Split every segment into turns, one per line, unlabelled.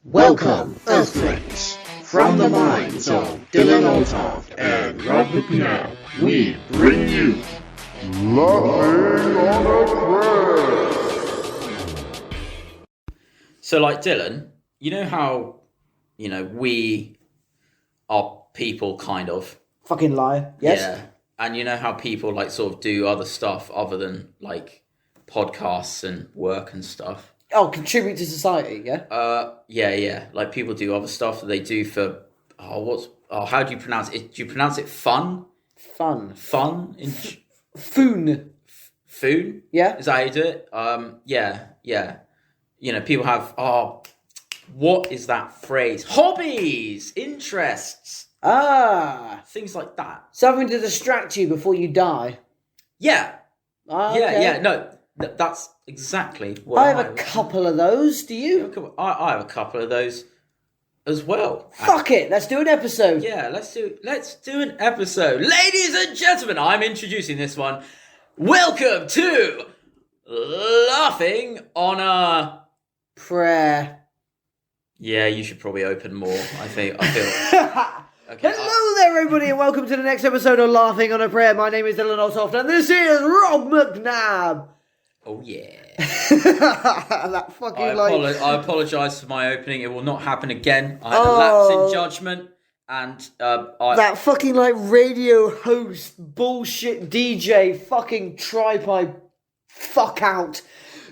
Welcome, Earthlings! From the minds of Dylan Oltoft and Rob McNabb, we bring you Laughing on a Prayer!
So, Dylan, you know how, we are people, kind of.
Fucking liar. Yes.
Yeah. And you know how people, sort of do other stuff other than, podcasts and work and stuff?
Oh, contribute to society, yeah?
Yeah. People do other stuff that they do for, how do you pronounce it? Do you pronounce it fun?
Fun.
Fun?
Foon.
Foon?
Yeah?
Is that how you do it? Yeah. People have, what is that phrase? Hobbies! Interests!
Things
like that.
Something to distract you before you die.
Yeah.
Okay.
Yeah, no, that's exactly what
I have a couple of those, do you?
I have a couple of those as well.
Fuck it, let's do an episode.
Yeah, let's do an episode. Ladies and gentlemen, I'm introducing this one. Welcome to Laughing on a
Prayer.
Yeah, you should probably open more, I feel. Okay,
Hello there, everybody, and welcome to the next episode of Laughing on a Prayer. My name is Dylan Oltoft, and this is Rob McNabb.
Oh, yeah.
That fucking
I apologise for my opening. It will not happen again. I had a lapse in judgment, and
that fucking radio host, bullshit DJ, fucking tripod, fuck out.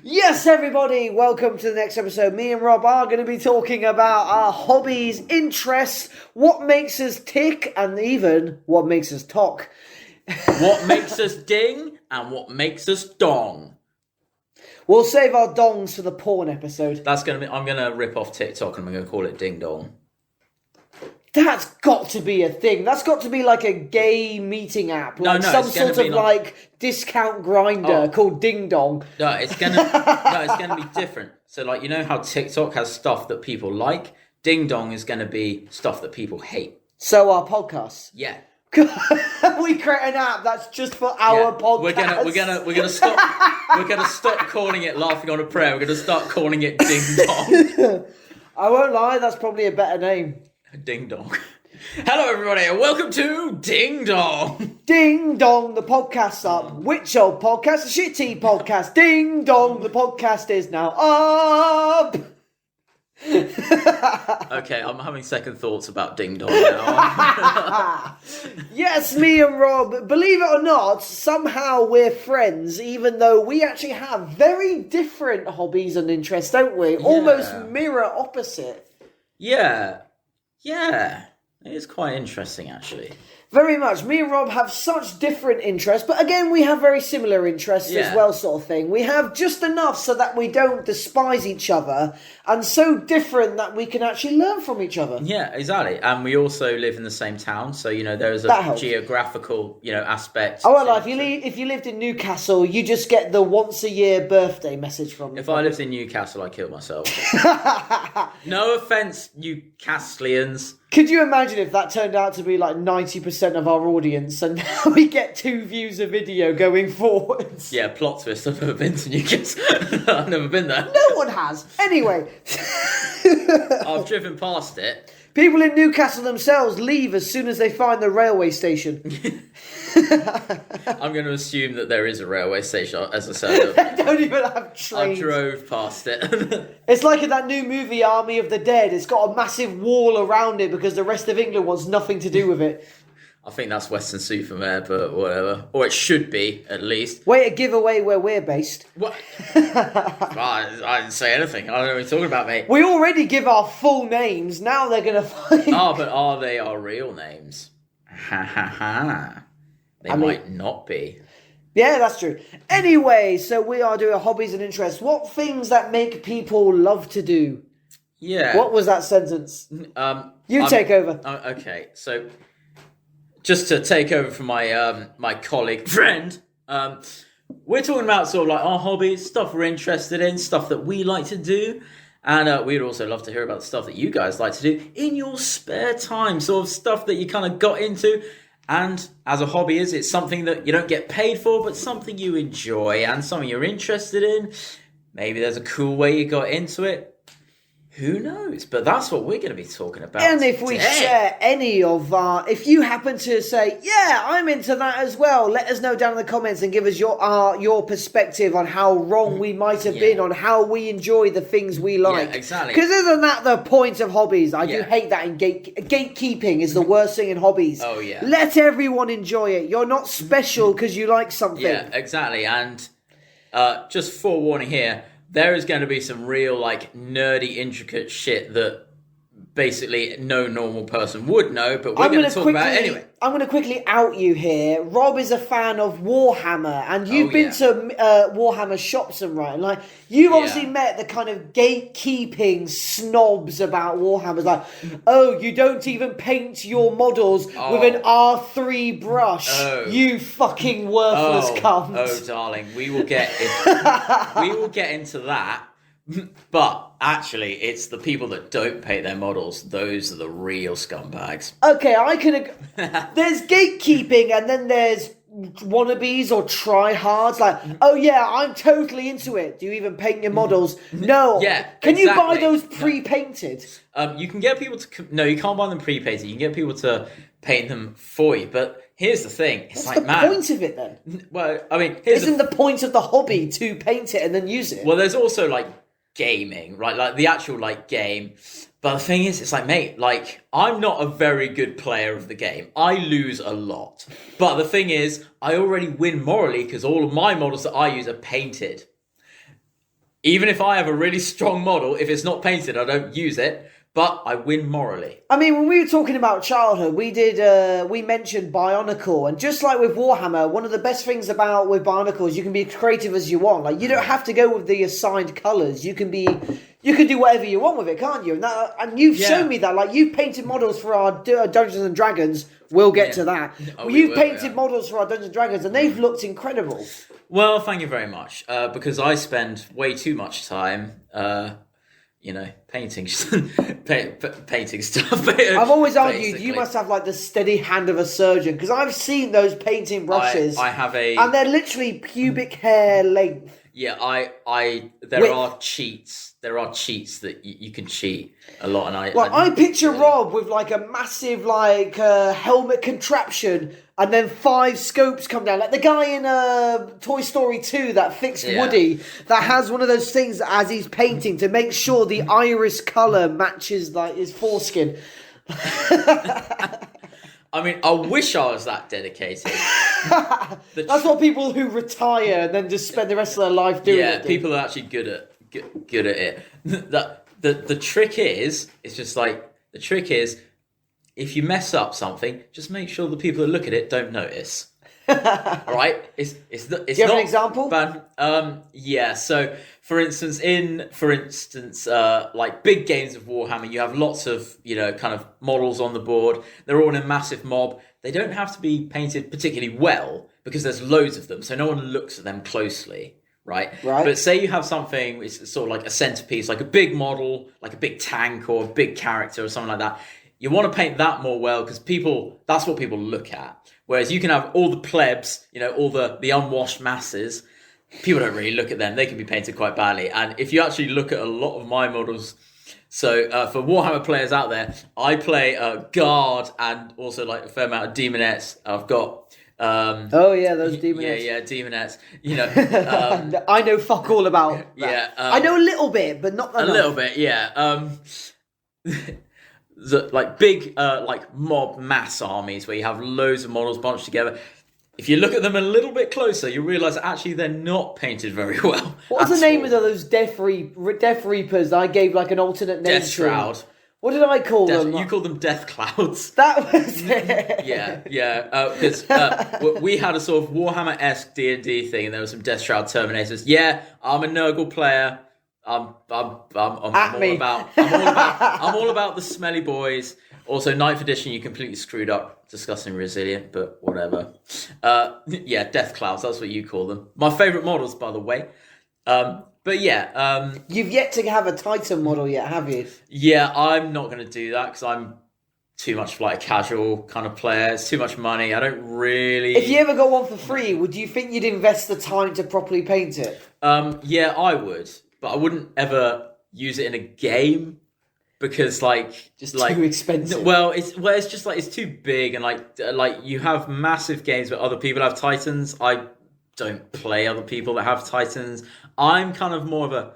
Yes, everybody, welcome to the next episode. Me and Rob are going to be talking about our hobbies, interests, what makes us tick, and even what makes us talk.
What makes us ding and what makes us dong.
We'll save our dongs for the porn episode.
I'm going to rip off TikTok and I'm going to call it ding dong.
That's got to be a thing. That's got to be like a gay meeting app. Some sort of discount grinder called Ding Dong.
No, it's gonna be different. So you know how TikTok has stuff that people like? Ding Dong is gonna be stuff that people hate.
So our podcasts.
Yeah.
We create an app that's just for our podcast.
We're gonna stop calling it Laughing on a Prayer. We're gonna start calling it Ding Dong.
I won't lie, that's probably a better name.
Ding Dong. Hello, everybody, and welcome to Ding Dong.
Ding Dong, the podcast's up. Which old podcast? The shitty podcast. Ding Dong, the podcast is now up.
Okay, I'm having second thoughts about Ding Dong now.
Yes, me and Rob, believe it or not, somehow we're friends, even though we actually have very different hobbies and interests, don't we? Yeah. Almost mirror opposite.
Yeah, it is quite interesting, actually.
Very much. Me and Rob have such different interests, but again, we have very similar interests as well, sort of thing. We have just enough so that we don't despise each other, and so different that we can actually learn from each other.
Yeah, exactly. And we also live in the same town, so, there is a geographical, aspect.
Oh, well, if you lived in Newcastle, you just get the once-a-year birthday message from me.
If I lived in Newcastle, I'd kill myself. No offence, Newcastlians.
Could you imagine if that turned out to be 90% of our audience and we get 2 views a video going forwards?
Yeah, plot twist. I've never been to Newcastle. I've never been there.
No one has. Anyway.
I've driven past it.
People in Newcastle themselves leave as soon as they find the railway station.
I'm going to assume that there is a railway station, as I said.
They don't even have trains.
I drove past it.
It's like in that new movie, Army of the Dead. It's got a massive wall around it because the rest of England wants nothing to do with it.
I think that's Weston-super-Mare, but whatever. Or it should be, at least.
Way to give away where we're based.
What? I didn't say anything. I don't know what you're talking about, mate.
We already give our full names. Now they're going to find...
But are they our real names? Ha ha ha. They might not be.
Yeah, that's true. Anyway, so we are doing hobbies and interests. What things that make people love to do?
Yeah.
What was that sentence? You take over.
Okay, so... Just to take over from my my colleague friend, we're talking about sort of our hobbies, stuff we're interested in, stuff that we like to do, and we'd also love to hear about the stuff that you guys like to do in your spare time, sort of stuff that you kind of got into. And as a hobby it's something that you don't get paid for, but something you enjoy and something you're interested in. Maybe there's a cool way you got into it. Who knows? But that's what we're going to be talking about.
And if we share any of our, if you happen to say, yeah, I'm into that as well, let us know down in the comments and give us your perspective on how wrong we might have been, on how we enjoy the things we like.
Yeah, exactly.
Because isn't that the point of hobbies? I do hate that in gatekeeping is the worst thing in hobbies.
Oh, yeah.
Let everyone enjoy it. You're not special because you like something.
Yeah, exactly. And just forewarning here, there is going to be some real, like, nerdy, intricate shit that basically no normal person would know, but we're going to talk about it anyway.
I'm going to quickly out you here. Rob is a fan of Warhammer, and you've been to Warhammer shops and right, like you've obviously met the kind of gatekeeping snobs about Warhammer. Like, oh, you don't even paint your models with an R3 brush. Oh. You fucking worthless cunt.
Oh, darling, we will get into that. But actually, it's the people that don't paint their models. Those are the real scumbags.
Okay, I can. There's gatekeeping, and then there's wannabes or try-hards. Like, oh yeah, I'm totally into it. Do you even paint your models? No.
Yeah.
Can you buy those pre-painted?
You can get people to. No, you can't buy them pre-painted. You can get people to paint them for you, but. Here's the thing. It's
What's
like,
the point of it then?
Well, I mean,
isn't the point of the hobby to paint it and then use it?
Well, there's also like gaming, right? Like the actual like game. But the thing is, it's like, mate, like I'm not a very good player of the game. I lose a lot. But the thing is, I already win morally because all of my models that I use are painted. Even if I have a really strong model, if it's not painted, I don't use it. But I win morally.
I mean, when we were talking about childhood, we mentioned Bionicle, and just like with Warhammer, one of the best things with Bionicle is you can be creative as you want. Like, you don't have to go with the assigned colours. You can do whatever you want with it, can't you? And you've shown me that. Like, you've painted models for our Dungeons and Dragons. We'll get to that. You've painted models for our Dungeons and Dragons, and they've looked incredible.
Well, thank you very much. Because I spend way too much time. Painting stuff.
I've always argued you must have like the steady hand of a surgeon because I've seen those painting brushes.
I have
and they're literally pubic hair length.
Yeah, there are cheats. There are cheats that you can cheat a lot, and
I picture Rob with like a massive like helmet contraption, and then 5 scopes come down, like the guy in Toy Story 2 that fixed Woody, that has one of those things as he's painting to make sure the iris color matches like his foreskin.
I mean, I wish I was that dedicated.
That's what people who retire and then just spend the rest of their life doing it.
Yeah, people are actually good at it. The trick is, if you mess up something, just make sure the people that look at it don't notice. All right? It's
Do you have an example?
Yeah. So, for instance, like big games of Warhammer, you have lots of kind of models on the board. They're all in a massive mob. They don't have to be painted particularly well because there's loads of them, so no one looks at them closely. Right. But say you have something which is sort of like a centerpiece, like a big model, like a big tank or a big character or something like that. You want to paint that more well because that's what people look at. Whereas you can have all the plebs, all the unwashed masses. People don't really look at them. They can be painted quite badly. And if you actually look at a lot of my models, so for Warhammer players out there, I play Guard and also like a fair amount of Demonettes. I've got
those demonettes.
Yeah, demonettes.
I know fuck all about that.
Yeah,
I know a little bit, but not enough.
A little bit, yeah. Like big, like mob mass armies where you have loads of models bunched together. If you look at them a little bit closer, you realise actually they're not painted very well.
What's the name of those Death Reapers? I gave like an alternate name.
Death Shroud.
What did I call them?
You called them Death Clouds.
That was it.
Yeah. Because we had a sort of Warhammer-esque D&D thing, and there were some Death Shroud Terminators. Yeah, I'm a Nurgle player. I'm all about the smelly boys. Also, 9th edition, you completely screwed up. Disgusting resilient, but whatever. Death Clouds, that's what you call them. My favourite models, by the way. But yeah.
You've yet to have a Titan model yet, have you?
Yeah, I'm not going to do that because I'm too much like a casual kind of player. It's too much money. I don't really...
If you ever got one for free, would you think you'd invest the time to properly paint it?
Yeah, I would. But I wouldn't ever use it in a game because just
too expensive.
It's just it's too big, and like you have massive games where other people have Titans. I don't play other people that have Titans. I'm kind of more of a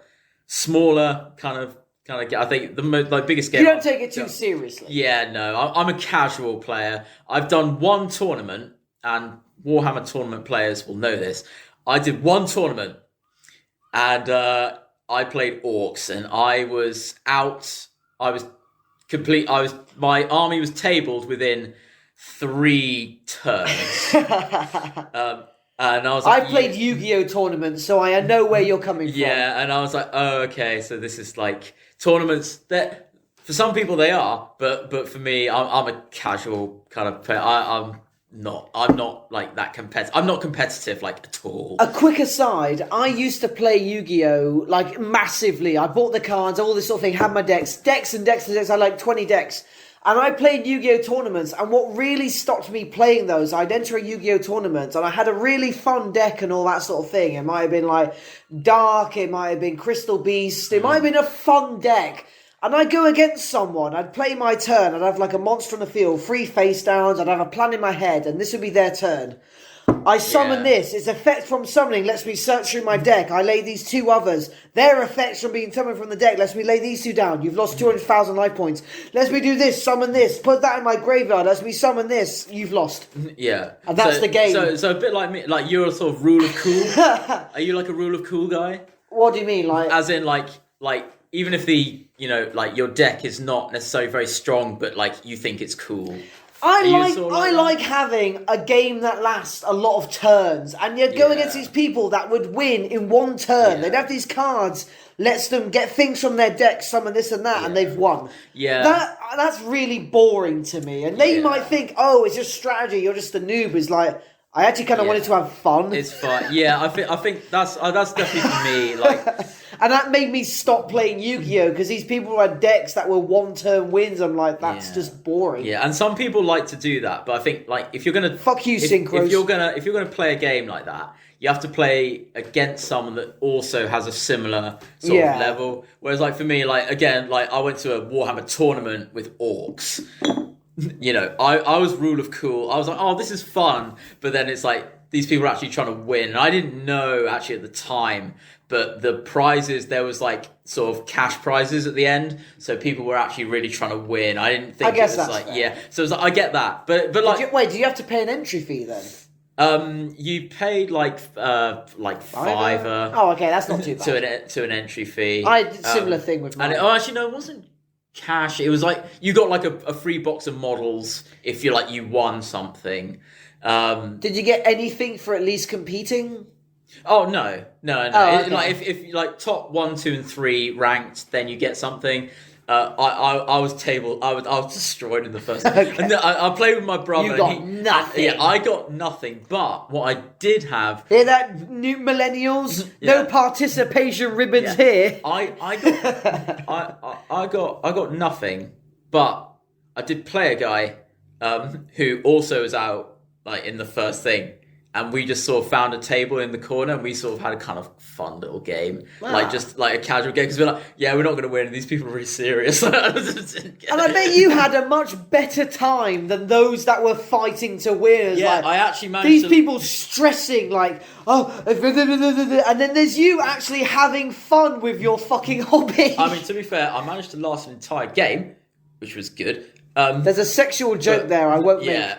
smaller kind of. I think the biggest game.
You don't take it too seriously.
Yeah, no, I'm a casual player. I've done one tournament, and Warhammer tournament players will know this. I did one tournament, and I played Orcs, and I was out. My army was tabled within 3 turns. And I was like,
I played Yu-Gi-Oh tournaments, so I know where you're coming from.
Yeah, and I was like, oh, okay, so this is tournaments that for some people they are, but for me, I'm a casual kind of player. I'm not that competitive. I'm not competitive at all.
A quick aside, I used to play Yu-Gi-Oh massively. I bought the cards, all this sort of thing, had my decks and decks. I had 20 decks. And I played Yu-Gi-Oh tournaments, and what really stopped me playing those, I'd enter a Yu-Gi-Oh tournament, and I had a really fun deck and all that sort of thing. It might have been Dark, it might have been Crystal Beast, it might have been a fun deck. And I'd go against someone, I'd play my turn, I'd have a monster on the field, 3 face downs, I'd have a plan in my head, and this would be their turn. I summon this. Its effect from summoning lets me search through my deck. I lay these 2 others. Their effects from being summoned from the deck lets me lay these 2 down. You've lost 200,000 life points. Lets me do this, summon this. Put that in my graveyard. Lets me summon this. You've lost.
Yeah.
And that's the game.
So a bit like me, you're a sort of rule of cool. Are you a rule of cool guy?
What do you mean?
As in even if the, your deck is not necessarily very strong, but you think it's cool.
I like having a game that lasts a lot of turns, and you'd go against these people that would win in 1 turn. They'd have these cards, lets them get things from their deck, summon this and that, and they've won.
Yeah.
That's really boring to me. And they might think, oh, it's just strategy, you're just a noob. It's I actually kind of wanted to have fun.
It's fun. Yeah, I think that's definitely for me.
And that made me stop playing Yu-Gi-Oh! Because these people who had decks that were 1-turn wins. I'm like, that's just boring.
Yeah, and some people like to do that, but I think if you're gonna
fuck you, Synchros.
If you're gonna play a game like that, you have to play against someone that also has a similar sort of level. Whereas for me, again, I went to a Warhammer tournament with Orcs. I was rule of cool. I was like, oh, this is fun. But then it's these people are actually trying to win. And I didn't know actually at the time, but the prizes, there was sort of cash prizes at the end. So people were actually really trying to win. I didn't think
I guess
it was
that's fair.
yeah. So it was I get that. But
wait, do you have to pay an entry fee then?
You paid $5.
Oh, okay, that's not too bad.
to an entry fee.
I did a similar thing with mine.
Actually no, it wasn't cash. It was you got a free box of models if you you won something.
Did you get anything for at least competing?
Oh no.
Oh, okay.
If top 1, 2, and 3 ranked, then you get something. I was tabled. I was destroyed in the first.
Okay.
And I played with my brother.
You got nothing.
Yeah, I got nothing. But what I did have.
Hear that, new millennials? No participation ribbons here.
I got nothing. But I did play a guy who also was out in the first thing. And we just sort of found a table in the corner, and we sort of had a kind of fun little game, just a casual game. Because we're we're not going to win. These people are really serious. And
I bet you had a much better time than those that were fighting to win.
Yeah, I actually managed.
These people stressing and then there's you actually having fun with your fucking hobby.
I mean, to be fair, I managed to last an entire game, which was good.
There's a sexual joke there. I won't make.
Yeah,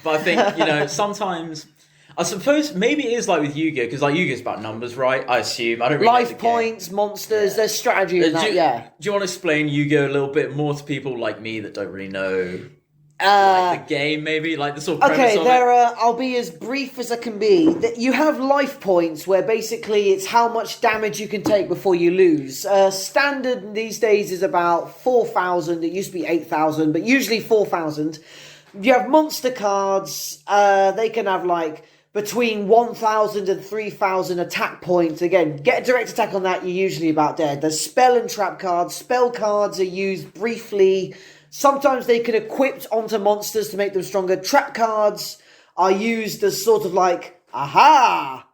but I think sometimes. I suppose maybe it is with Yu-Gi-Oh! Because Yu-Gi-Oh! is about numbers, right? I assume. I don't really know
life points, monsters, there's strategy in that,
Do you want to explain Yu-Gi-Oh! A little bit more to people like me that don't really know the game, maybe? The sort of premise of it?
I'll be as brief as I can be. You have life points where basically it's how much damage you can take before you lose. Standard these days is about 4,000. It used to be 8,000, but usually 4,000. You have monster cards. They can have between 1,000 and 3,000 attack points. Again, get a direct attack on that, you're usually about dead. There's spell and trap cards. Spell cards are used briefly. Sometimes they can equip onto monsters to make them stronger. Trap cards are used as sort of aha!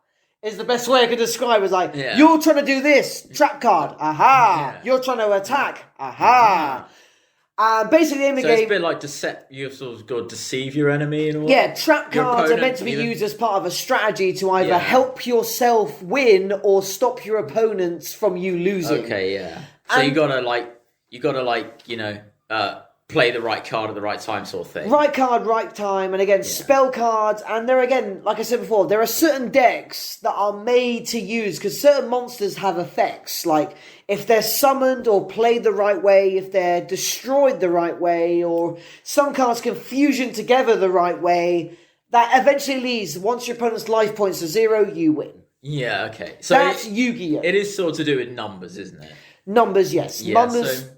is the best way I can describe it. It's like,
Yeah.
you're trying to do this, trap card, aha.
Yeah.
You're trying to attack, aha. Basically, in the
So
game...
it's a bit like you've sort of got to deceive your enemy and all.
Yeah, trap
Your
cards are
opponent,
meant to be
even.
used as part of a strategy to either
Yeah.
help yourself win or stop your opponents from you losing.
Okay, yeah. So
And-
you gotta play the right card at the right time, sort of thing.
Right card, right time, and again, spell cards, and there again, like I said before, there are certain decks that are made to use, because certain monsters have effects, like if they're summoned or played the right way, if they're destroyed the right way, or some cards can fusion together the right way, that eventually leads, once your opponent's life points to 0, you win.
Yeah, okay. So
That's Yu-Gi-Oh!
it is sort of to do with numbers, isn't it?
Numbers, yes.
Yeah,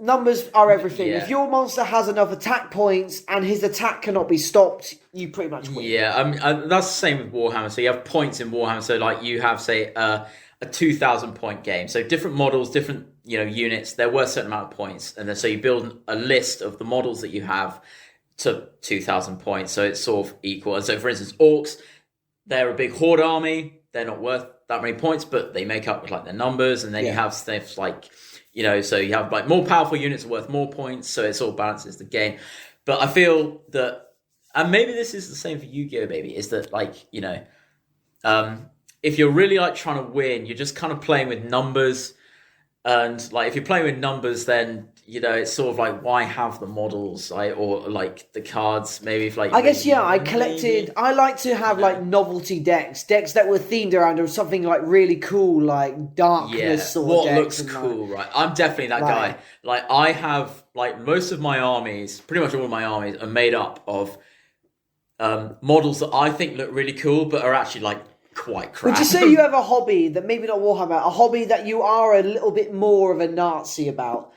Numbers are everything.
Yeah.
If your monster has enough attack points and his attack cannot be stopped, you pretty much win.
Yeah, that's the same with Warhammer. So you have points in Warhammer. So like you have, say, a 2,000 point game. So different models, different units. They're worth a certain amount of points, and then so you build a list of the models that you have to 2,000 points. So it's sort of equal. And so, for instance, orcs, they're a big horde army. They're not worth that many points, but they make up with like their numbers. And then you have stuff like, so you have like more powerful units are worth more points. So it sort of balances the game. But I feel that, and maybe this is the same for Yu-Gi-Oh! Maybe, is that like, if you're really like trying to win, you're just kind of playing with numbers. And like if you're playing with numbers, then it's sort of like, why have the models, or like the cards? Maybe if like
I guess I collected.
maybe.
I like to have like novelty decks that were themed around something like really cool, like darkness or
what
decks
looks
and,
cool, right? I'm definitely that guy. Like I have like most of my armies, pretty much all of my armies are made up of models that I think look really cool, but are actually like quite crap.
Would you say you have a hobby that maybe not Warhammer, a hobby that you are a little bit more of a Nazi about?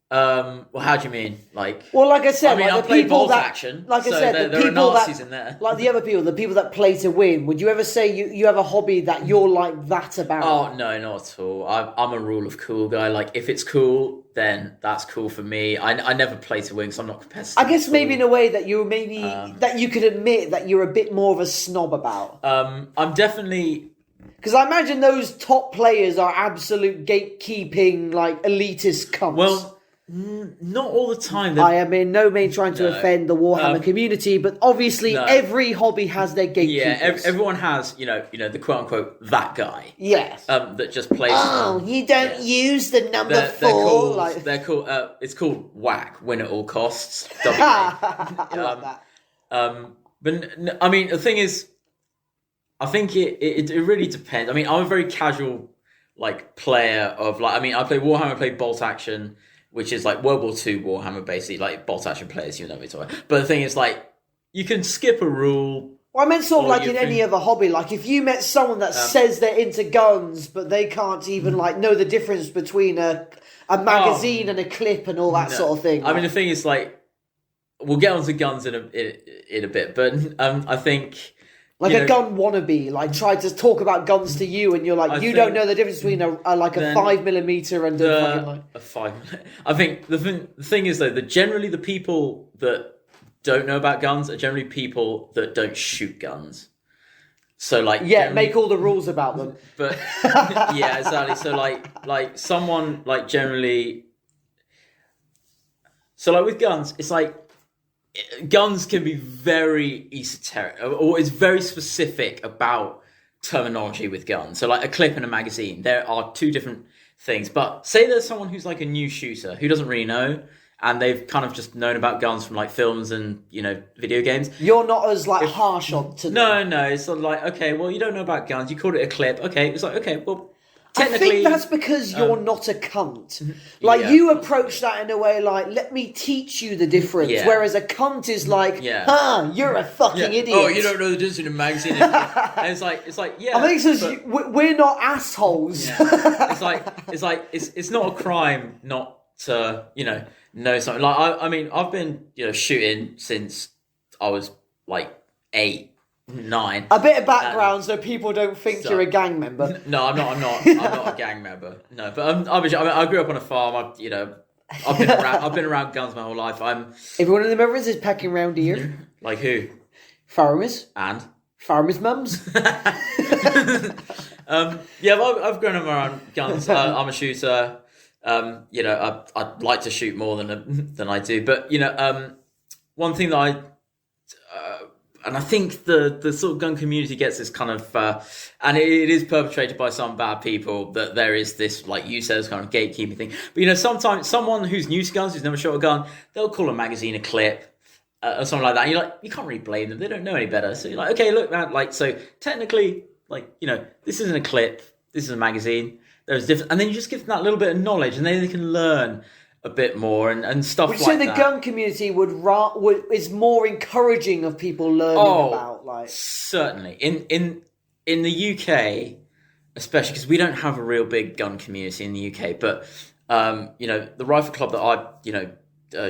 Well, how do you mean? Like,
well, like I said,
I mean,
like
I
the
play
people
bolt
that,
action.
like I
so
said, the
there are
people
Nazis
that,
in there.
like the other people, the people that play to win. Would you ever say you have a hobby that you're like that about?
Oh no, not at all. I'm a rule of cool guy. Like, if it's cool, then that's cool for me. I never play to win, so I'm not competitive.
I guess maybe in a way that that you could admit that you're a bit more of a snob about.
I'm definitely.
Because I imagine those top players are absolute gatekeeping, like elitist cunts.
Well, not all the time.
I am in no means trying to offend the Warhammer community, but obviously every hobby has their gatekeepers.
Yeah, everyone has, the quote unquote that guy.
Yes.
That just plays.
You don't use the number 4.
They're called.
Like...
They're called. It's called whack. Win at all costs.
I love that.
But I mean, the thing is, I think it really depends. I mean, I'm a very casual player of I play Warhammer, I play Bolt Action, which is like World War II Warhammer, basically, like Bolt Action players, you know what I'm talking about. But the thing is, you can skip a rule.
Well, I meant sort of in any other hobby. Like, if you met someone that says they're into guns, but they can't even know the difference between a magazine and a clip and all that sort of thing.
I mean, the thing is, we'll get onto guns in a bit, but I think.
A gun wannabe, tried to talk about guns to you, and you're like, you don't know the difference between a 5mm and
a 5mm. I think the thing is though that generally the people that don't know about guns are generally people that don't shoot guns. So
make all the rules about them.
But yeah, exactly. So someone generally. So with guns, it's guns can be very esoteric, or it's very specific about terminology with guns. So a clip and a magazine, there are two different things. But say there's someone who's a new shooter who doesn't really know, and they've kind of just known about guns from films and video games.
You're not as harsh on to them.
No, it's sort of okay, well, you don't know about guns, you called it a clip, okay, it's okay, well,
I
technically,
think that's because you're not a cunt. You approach that in a way let me teach you the difference.
Yeah.
Whereas a cunt is you're a fucking idiot.
Oh, you don't know the difference in a magazine. And it's yeah.
I think it's because we're not assholes.
Yeah. It's not a crime not to know something. I've been shooting since I was 8, 9.
A bit of background so people don't think you're a gang member.
No, I'm not. I'm not a gang member. No, but I grew up on a farm. I've been around guns my whole life.
Everyone in the members is packing round here.
Like who?
Farmers.
And
Farmers' mums.
Yeah, I've grown up around guns. I'm a shooter. I'd like to shoot more than I do. But one thing that and I think the sort of gun community gets this kind of, and it is perpetrated by some bad people, that there is this, like you said, this kind of gatekeeping thing. But sometimes someone who's new to guns, who's never shot a gun, they'll call a magazine a clip or something like that. And you're like, you can't really blame them. They don't know any better. So you're like, okay, look, man, like, so technically, like, this isn't a clip. This is a magazine. There's different, and then you just give them that little bit of knowledge, and then they can learn a bit more and stuff like that.
So the gun community is more encouraging of people learning about, like,
certainly in the UK, especially because we don't have a real big gun community in the UK. But the rifle club that I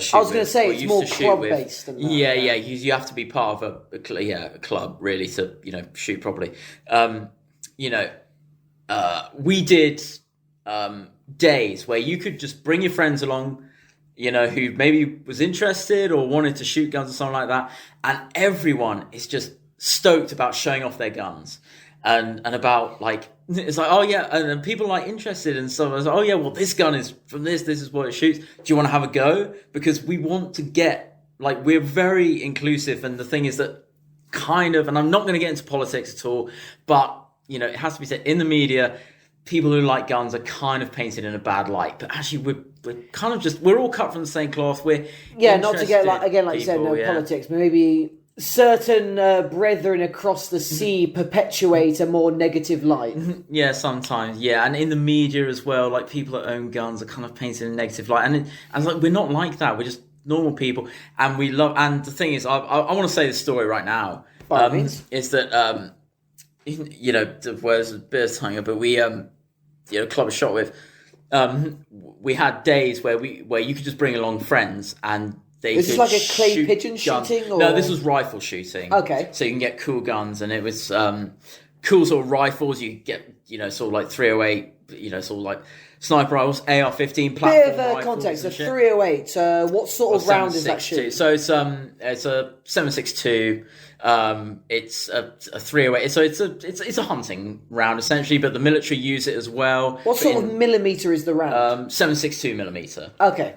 shoot
I was going to
with,
say
or
it's
used
more
to shoot
club
with,
based than that.
Yeah. You have to be part of a club really to shoot properly. We did days where you could just bring your friends along, who maybe was interested or wanted to shoot guns or something like that, and everyone is just stoked about showing off their guns and about, like, it's like, oh yeah, and people are like interested in stuff. I was like, oh yeah, well, this gun is from this is what it shoots. Do you want to have a go? Because we want to get, like, we're very inclusive, and the thing is that kind of, and I'm not going to get into politics at all, but it has to be said, in the media, people who like guns are kind of painted in a bad light. But actually, we're kind of we're all cut from the same cloth. We're
not to get, like you said, no politics, but maybe certain brethren across the sea perpetuate a more negative light.
Yeah, sometimes, yeah. And in the media as well, like, people that own guns are kind of painted in a negative light. And like, we're not like that. We're just normal people. And we love, and the thing is, I want to say this story right now. Is that, where's a bit of time, but we, club I shot with, we had days where you could just bring along friends, and they
This is like a clay pigeon shooting? Or?
No, this was rifle shooting.
Okay.
So you can get cool guns, and it was cool sort of rifles. You get, sort of like 308, sort of like sniper rifles, AR-15 platform
Bit of
rifles.
context, a 308, what sort of round is that shooting?
So it's a 7.62. It's a 308. So it's a hunting round essentially, but the military use it as well.
What sort of millimeter is the round?
7.62 millimeter.
Okay.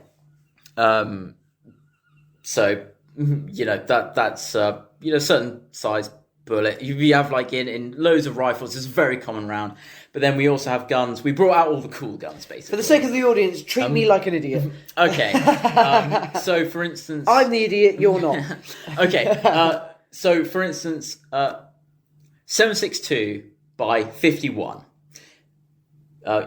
So that's certain size bullet. You have, like, in loads of rifles, it's a very common round. But then we also have guns. We brought out all the cool guns, basically.
For the sake of the audience, treat me like an idiot.
Okay. So for instance,
I'm the idiot. You're not.
Okay. So for instance, 7.62 by 51.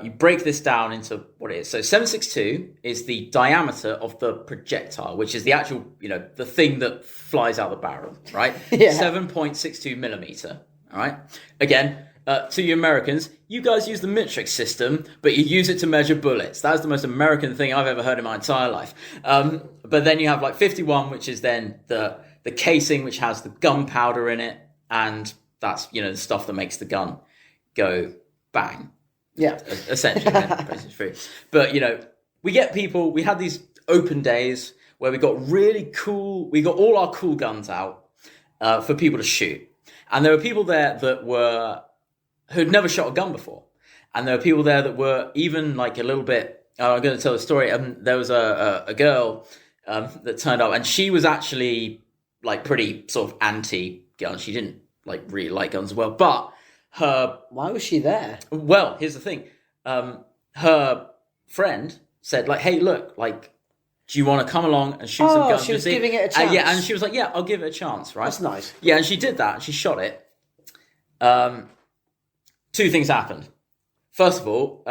You break this down into what it is. So 7.62 is the diameter of the projectile, which is the actual, the thing that flies out the barrel, right?
Yeah.
7.62 millimeter. All right. Again, to you Americans, you guys use the metric system, but you use it to measure bullets. That's the most American thing I've ever heard in my entire life. But then you have, like, 51, which is then the casing, which has the gunpowder in it, and that's, the stuff that makes the gun go bang.
Yeah.
Essentially. But, we get people, we had these open days where we got all our cool guns out for people to shoot. And there were people there that who'd never shot a gun before. And there were people there that were even, like, a little bit, I'm going to tell the story. There was a girl that turned up, and she was actually, like, pretty sort of anti-gun. She didn't, like, really like guns as well. But
why was she there?
Well, here's the thing. Her friend said, like, hey, look, like, do you want to come along and shoot some guns?
She was giving it a chance.
Yeah, and she was like, yeah, I'll give it a chance, right?
That's nice.
Yeah, and she did that. She shot it. Two things happened. First of all,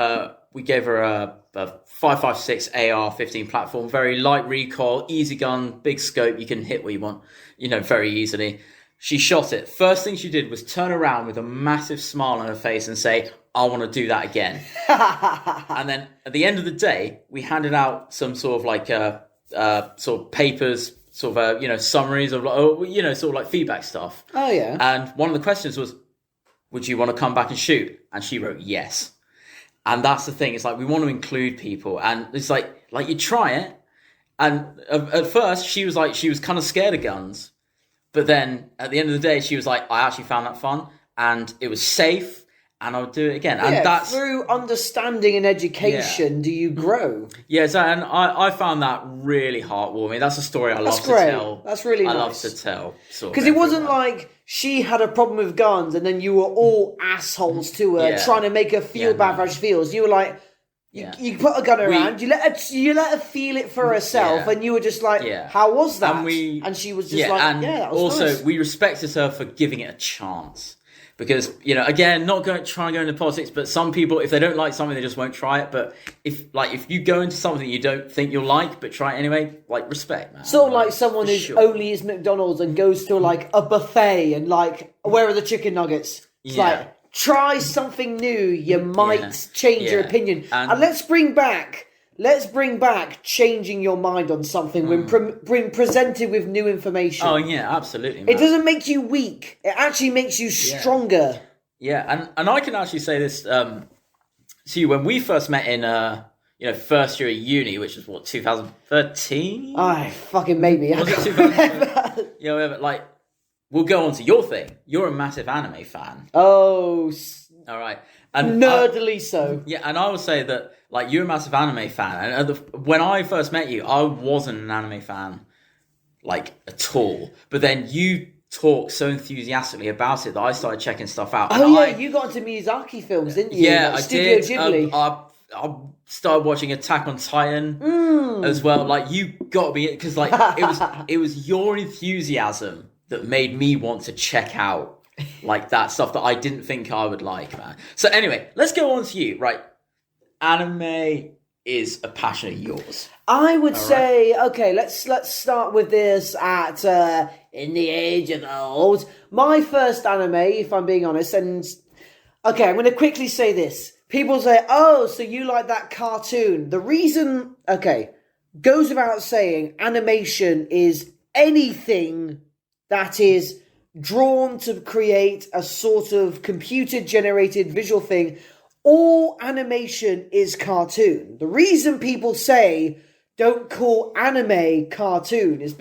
we gave her a 5.56 AR-15 platform, very light recoil, easy gun, big scope. You can hit where you want, very easily. She shot it. First thing she did was turn around with a massive smile on her face and say, I want to do that again. And then at the end of the day, we handed out some sort of, like, sort of papers, sort of, summaries of, sort of like feedback stuff.
Oh, yeah.
And one of the questions was, would you want to come back and shoot? And she wrote yes. And that's the thing. It's like, we want to include people. And it's like you try it. And at first, she was kind of scared of guns. But then at the end of the day, she was like, I actually found that fun, and it was safe, and I would do it again. And that's
through understanding and education do you grow.
Yeah, so, and I found that really heartwarming. That's a story I love to tell.
That's really nice.
I love to tell.
Because it wasn't like she had a problem with guns and then you were all assholes to her, trying to make her feel bad for how she feels. You were like, you put a gun around, you let her feel it for herself, and you were just like, how was that? And she was just like,
and
that was
also
nice.
We respected her for giving it a chance. Because, again, not trying to go into politics, but some people, if they don't like something, they just won't try it. But if you go into something you don't think you'll like, but try it anyway, like, respect, man.
Sort of like someone who only eats McDonald's and goes to, like, a buffet and, like, where are the chicken nuggets? It's like, try something new, you might change your opinion. And let's bring back changing your mind on something when presented with new information.
Oh, yeah, absolutely, man.
It doesn't make you weak. It actually makes you stronger.
Yeah, and I can actually say this to you. When we first met in, first year at uni, which was, 2013?
Fucking maybe.
Was it 2013? Like, we'll go on to your thing. You're a massive anime fan.
Oh.
All right. And
nerdily so.
Yeah, and I will say that, like, you're a massive anime fan. And when I first met you, I wasn't an anime fan, like, at all. But then you talked so enthusiastically about it that I started checking stuff out.
Oh, you got into Miyazaki films, didn't you?
Yeah,
like
I
Studio
did.
Ghibli.
I started watching Attack on Titan as well. Like, you got me, because, like, it was your enthusiasm that made me want to check out, like, that stuff that I didn't think I would like, man. So anyway, let's go on to you, right? Anime is a passion of yours.
I would say, okay, let's start with this at in the age of old. My first anime, if I'm being honest, and okay, I'm going to quickly say this. People say, oh, so you like that cartoon. The reason, goes without saying, animation is anything that is drawn to create a sort of computer-generated visual thing. All animation is cartoon. The reason people say don't call anime cartoon is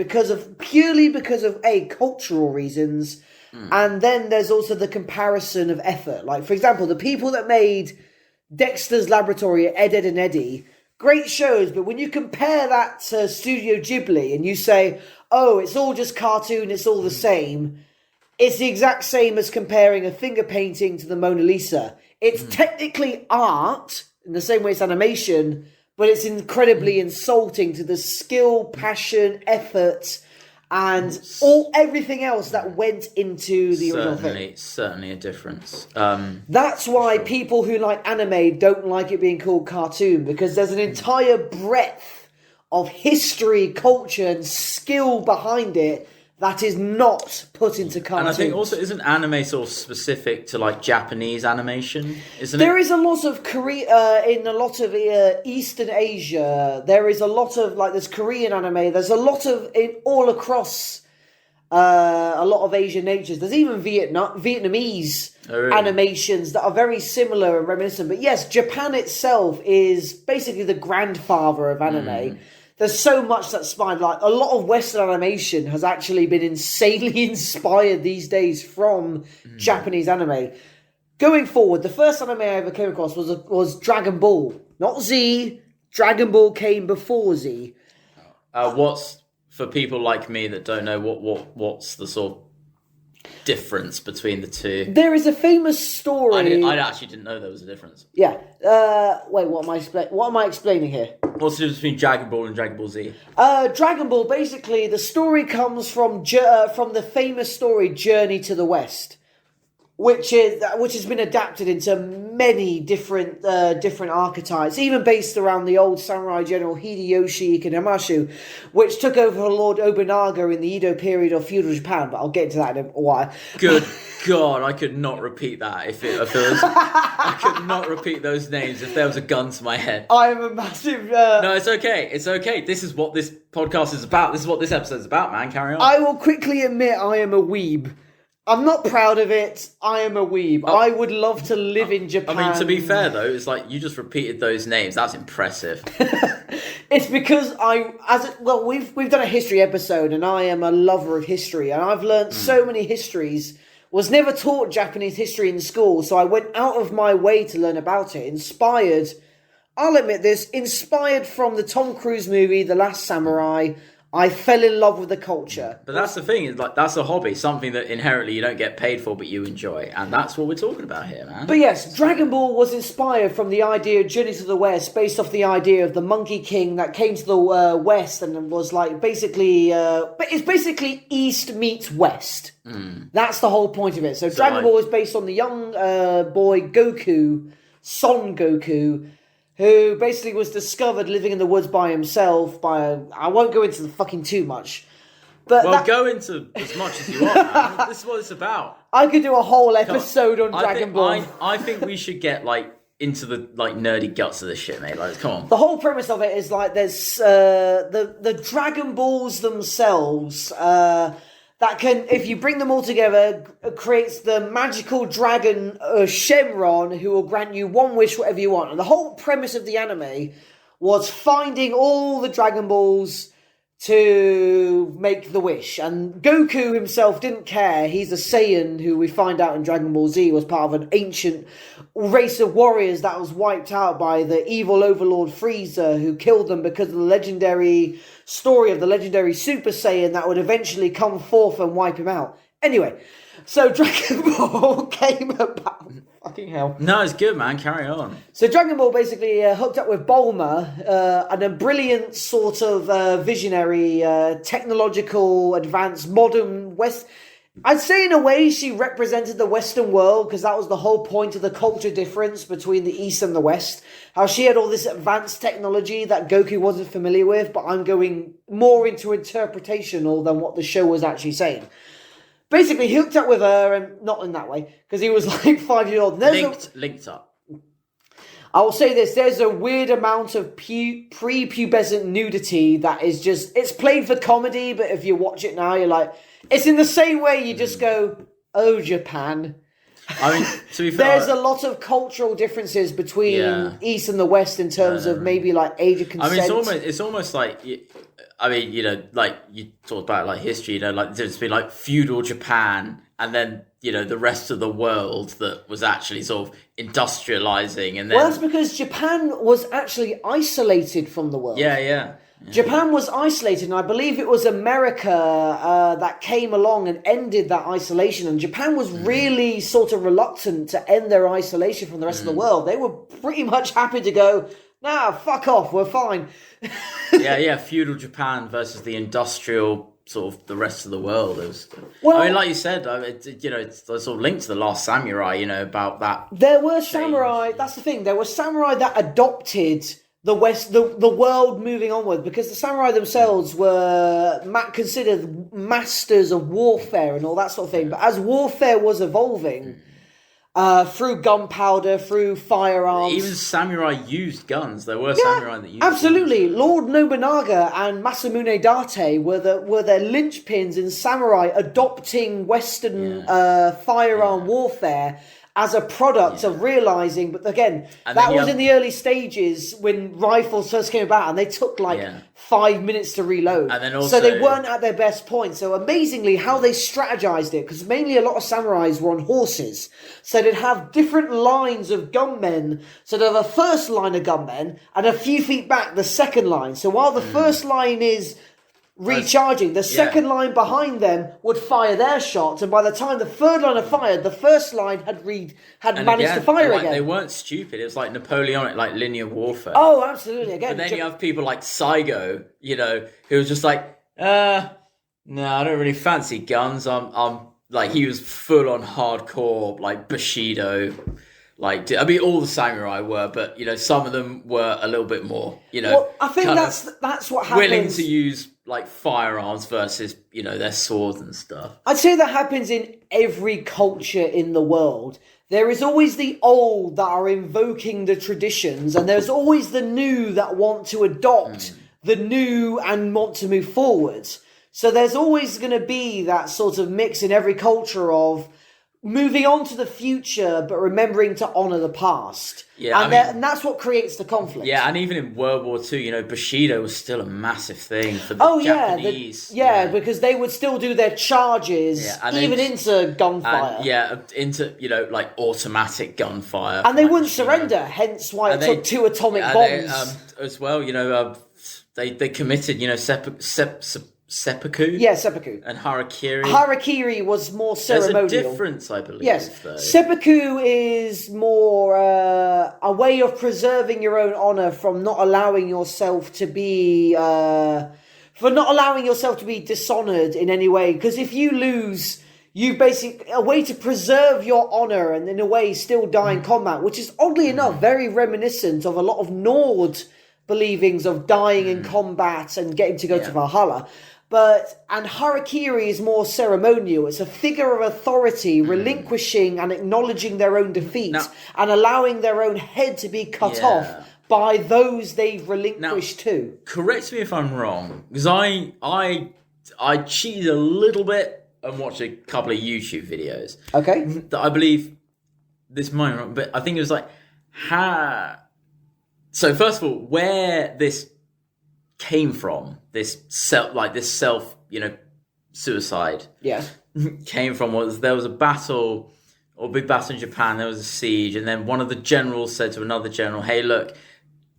purely because of cultural reasons, and then there's also the comparison of effort. Like, for example, the people that made Dexter's Laboratory, Ed, Ed and Eddie, great shows, but when you compare that to Studio Ghibli and you say, oh, it's all just cartoon, it's all the same, it's the exact same as comparing a finger painting to the Mona Lisa. It's technically art, in the same way it's animation, but it's incredibly insulting to the skill, passion, effort, and everything else that went into the original thing.
Certainly a difference.
That's why people who like anime don't like it being called cartoon, because there's an entire breadth of history, culture, and skill behind it that is not put into cartoons.
And I think also, isn't anime sort of specific to, like, Japanese animation?
There is a lot of Korea, in a lot of Eastern Asia. There is a lot of, like, there's Korean anime. There's a lot of, all across a lot of Asian natures. There's even Vietnamese animations that are very similar and reminiscent. But yes, Japan itself is basically the grandfather of anime. There's so much that's inspired. Like, a lot of Western animation has actually been insanely inspired these days from Japanese anime. Going forward, the first anime I ever came across was Dragon Ball. Not Z. Dragon Ball came before Z.
What's, for people like me that don't know, what's the sort of difference between the two?
There is a famous story.
I actually didn't know there was a difference.
Yeah. Wait, what am I explaining here?
What's the difference between Dragon Ball and Dragon Ball Z?
Dragon Ball, basically, the story comes from the famous story Journey to the West, which has been adapted into many different archetypes, even based around the old samurai general Hideyoshi Ikenamashu, which took over Lord Obunaga in the Edo period of feudal Japan. But I'll get into that in a while.
Good God, I could not repeat that I could not repeat those names if there was a gun to my head.
I am a massive...
No, it's okay. It's okay. This is what this podcast is about. This is what this episode is about, man. Carry on.
I will quickly admit I am a weeb. I'm not proud of it. I am a weeb. I would love to live in Japan.
I mean, to be fair though, it's like you just repeated those names. That's impressive.
It's because we've done a history episode, and I am a lover of history, and I've learned so many histories. Was never taught Japanese history in school, so I went out of my way to learn about it. Inspired, I'll admit this, inspired from the Tom Cruise movie The Last Samurai. I fell in love with the culture.
But that's the thing, is like that's a hobby, something that inherently you don't get paid for, but you enjoy, and that's what we're talking about here, man.
But yes, Dragon Ball was inspired from the idea of Journey to the West, based off the idea of the Monkey King that came to the West and was like basically, but it's basically East meets West. That's the whole point of it. So Dragon Ball is based on the young boy Goku, Son Goku, who basically was discovered living in the woods by himself I won't go into the fucking too much. But
go into as much as you want, man. This is what it's about.
I could do a whole episode on Dragon Ball.
I think we should get into the nerdy guts of this shit, mate. Come on.
The whole premise of it is there's the Dragon Balls themselves that can, if you bring them all together, creates the magical dragon Shenron, who will grant you one wish, whatever you want. And the whole premise of the anime was finding all the Dragon Balls to make the wish. And Goku himself didn't care. He's a Saiyan, who we find out in Dragon Ball Z was part of an ancient race of warriors that was wiped out by the evil overlord Frieza, who killed them because of the legendary story of the legendary Super Saiyan that would eventually come forth and wipe him out. Anyway, so Dragon Ball came about. Fucking hell.
No, it's good, man. Carry on.
So Dragon Ball basically hooked up with Bulma, and a brilliant sort of visionary, technological, advanced, modern West. I'd say in a way she represented the Western world, because that was the whole point of the culture difference between the East and the West. How she had all this advanced technology that Goku wasn't familiar with, but I'm going more into interpretational than what the show was actually saying. Basically, he hooked up with her, and not in that way, because he was like 5 years old.
Linked up.
I will say this, there's a weird amount of pre-pubescent nudity that is just, it's played for comedy, but if you watch it now, you're like, it's in the same way you just go, oh, Japan.
I mean, to be fair,
there's a lot of cultural differences between East and the West in terms of maybe like age of consent.
I mean, it's almost like, I mean, like you talked about like history, like there's been feudal Japan, and then the rest of the world that was actually sort of industrializing, and then
that's because Japan was actually isolated from the world.
Yeah.
Japan was isolated, and I believe it was America that came along and ended that isolation. And Japan was really sort of reluctant to end their isolation from the rest of the world. They were pretty much happy to go, nah, fuck off, we're fine.
yeah, feudal Japan versus the industrial sort of the rest of the world. I mean, like you said, it's sort of linked to The Last Samurai, about that.
There were samurai, that's the thing, there were samurai that adopted the West, the world moving onward, because the samurai themselves were considered masters of warfare and all that sort of thing. But as warfare was evolving, through gunpowder, through firearms,
even samurai used guns. There were samurai that used
absolutely.
Guns.
Lord Nobunaga and Masamune Date were their linchpins in samurai adopting Western firearm warfare as a product of realising, but again, that was in the early stages when rifles first came about, and they took 5 minutes to reload.
And then also,
so they weren't at their best point. So amazingly, how they strategized it, because mainly a lot of samurais were on horses. So they'd have different lines of gunmen. So they'd have a first line of gunmen, and a few feet back, the second line. So while the first line is recharging, the second line behind them would fire their shots, and by the time the third line had fired, the first line had managed to fire again.
They weren't stupid. It was like Napoleonic, linear warfare.
Oh, absolutely. Again,
and then you have people like Saigo, who was just like, no, I don't really fancy guns. I'm like, he was full on hardcore, like Bushido. I mean, all the samurai were, but some of them were a little bit more,
Well, I think that's what happens.
Willing to use firearms versus their swords and stuff.
I'd say that happens in every culture in the world. There is always the old that are invoking the traditions, and there's always the new that want to adopt the new and want to move forwards. So there's always going to be that sort of mix in every culture of moving on to the future, but remembering to honour the past.
Yeah,
and that's what creates the conflict.
Yeah, and even in World War II, you know, Bushido was still a massive thing for the Japanese.
Because they would still do their charges, even into gunfire.
Into, you know, like automatic gunfire.
And they wouldn't surrender, hence why it took 2 atomic bombs.
As well, you know, they committed, you know, seppuku.
Yeah, seppuku.
And harakiri.
Harakiri was more ceremonial.
There's a difference, I believe.
Yes.
Though.
Seppuku is more a way of preserving your own honour from not allowing yourself to be... dishonoured in any way. Because if you lose... a way to preserve your honour and in a way still die in combat, which is oddly enough very reminiscent of a lot of Nord believings of dying in combat and getting to go to Valhalla. And harakiri is more ceremonial. It's a figure of authority relinquishing and acknowledging their own defeat and allowing their own head to be cut off by those they've relinquished to.
Correct me if I'm wrong, because I cheated a little bit and watched a couple of YouTube videos.
Okay.
That I believe this might be wrong, but I think it was like So first of all, where this came from, this self, you know, suicide.
Yeah.
Came from there was a battle, or a big battle in Japan. There was a siege, and then one of the generals said to another general, "Hey, look,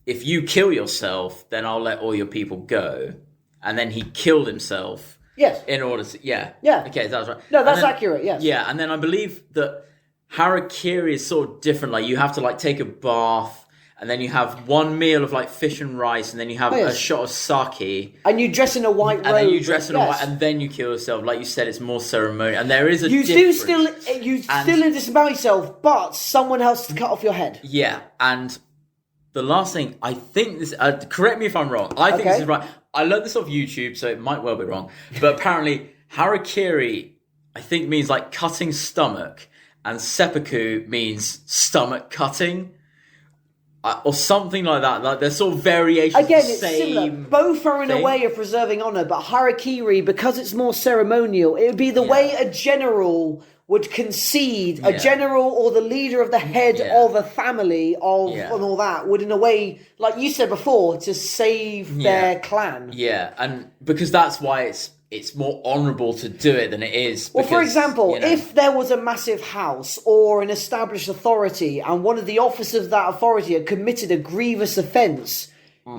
if you kill yourself, then I'll let all your people go." And then he killed himself.
Yes.
In order to, yeah. Okay, that's right.
No, that's accurate, yes.
Yeah, and then I believe that harakiri is sort of different. Like, you have to, like, take a bath, and then you have one meal of, like, fish and rice, and then you have a shot of sake.
And you dress in a white robe.
And then you dress in a white, and then you kill yourself. Like you said, it's more ceremonial. And there is a difference.
You still disembowel yourself, but someone has to cut off your head.
Yeah, and the last thing, I think this... correct me if I'm wrong. I think this is right. I learned this off YouTube, so it might well be wrong. But apparently, harakiri, I think, means like cutting stomach, and seppuku means stomach cutting, or something like that. Like, there's sort of variations.
Again, it's similar. Both are in a way of preserving honour, but harakiri, because it's more ceremonial, it would be the way a general would concede, a general or the leader of the head of a family and all that would, in a way, like you said before, to save their clan. Yeah,
and because that's why it's more honourable to do it than it is. Because,
well, for example, if there was a massive house or an established authority and one of the officers of that authority had committed a grievous offence,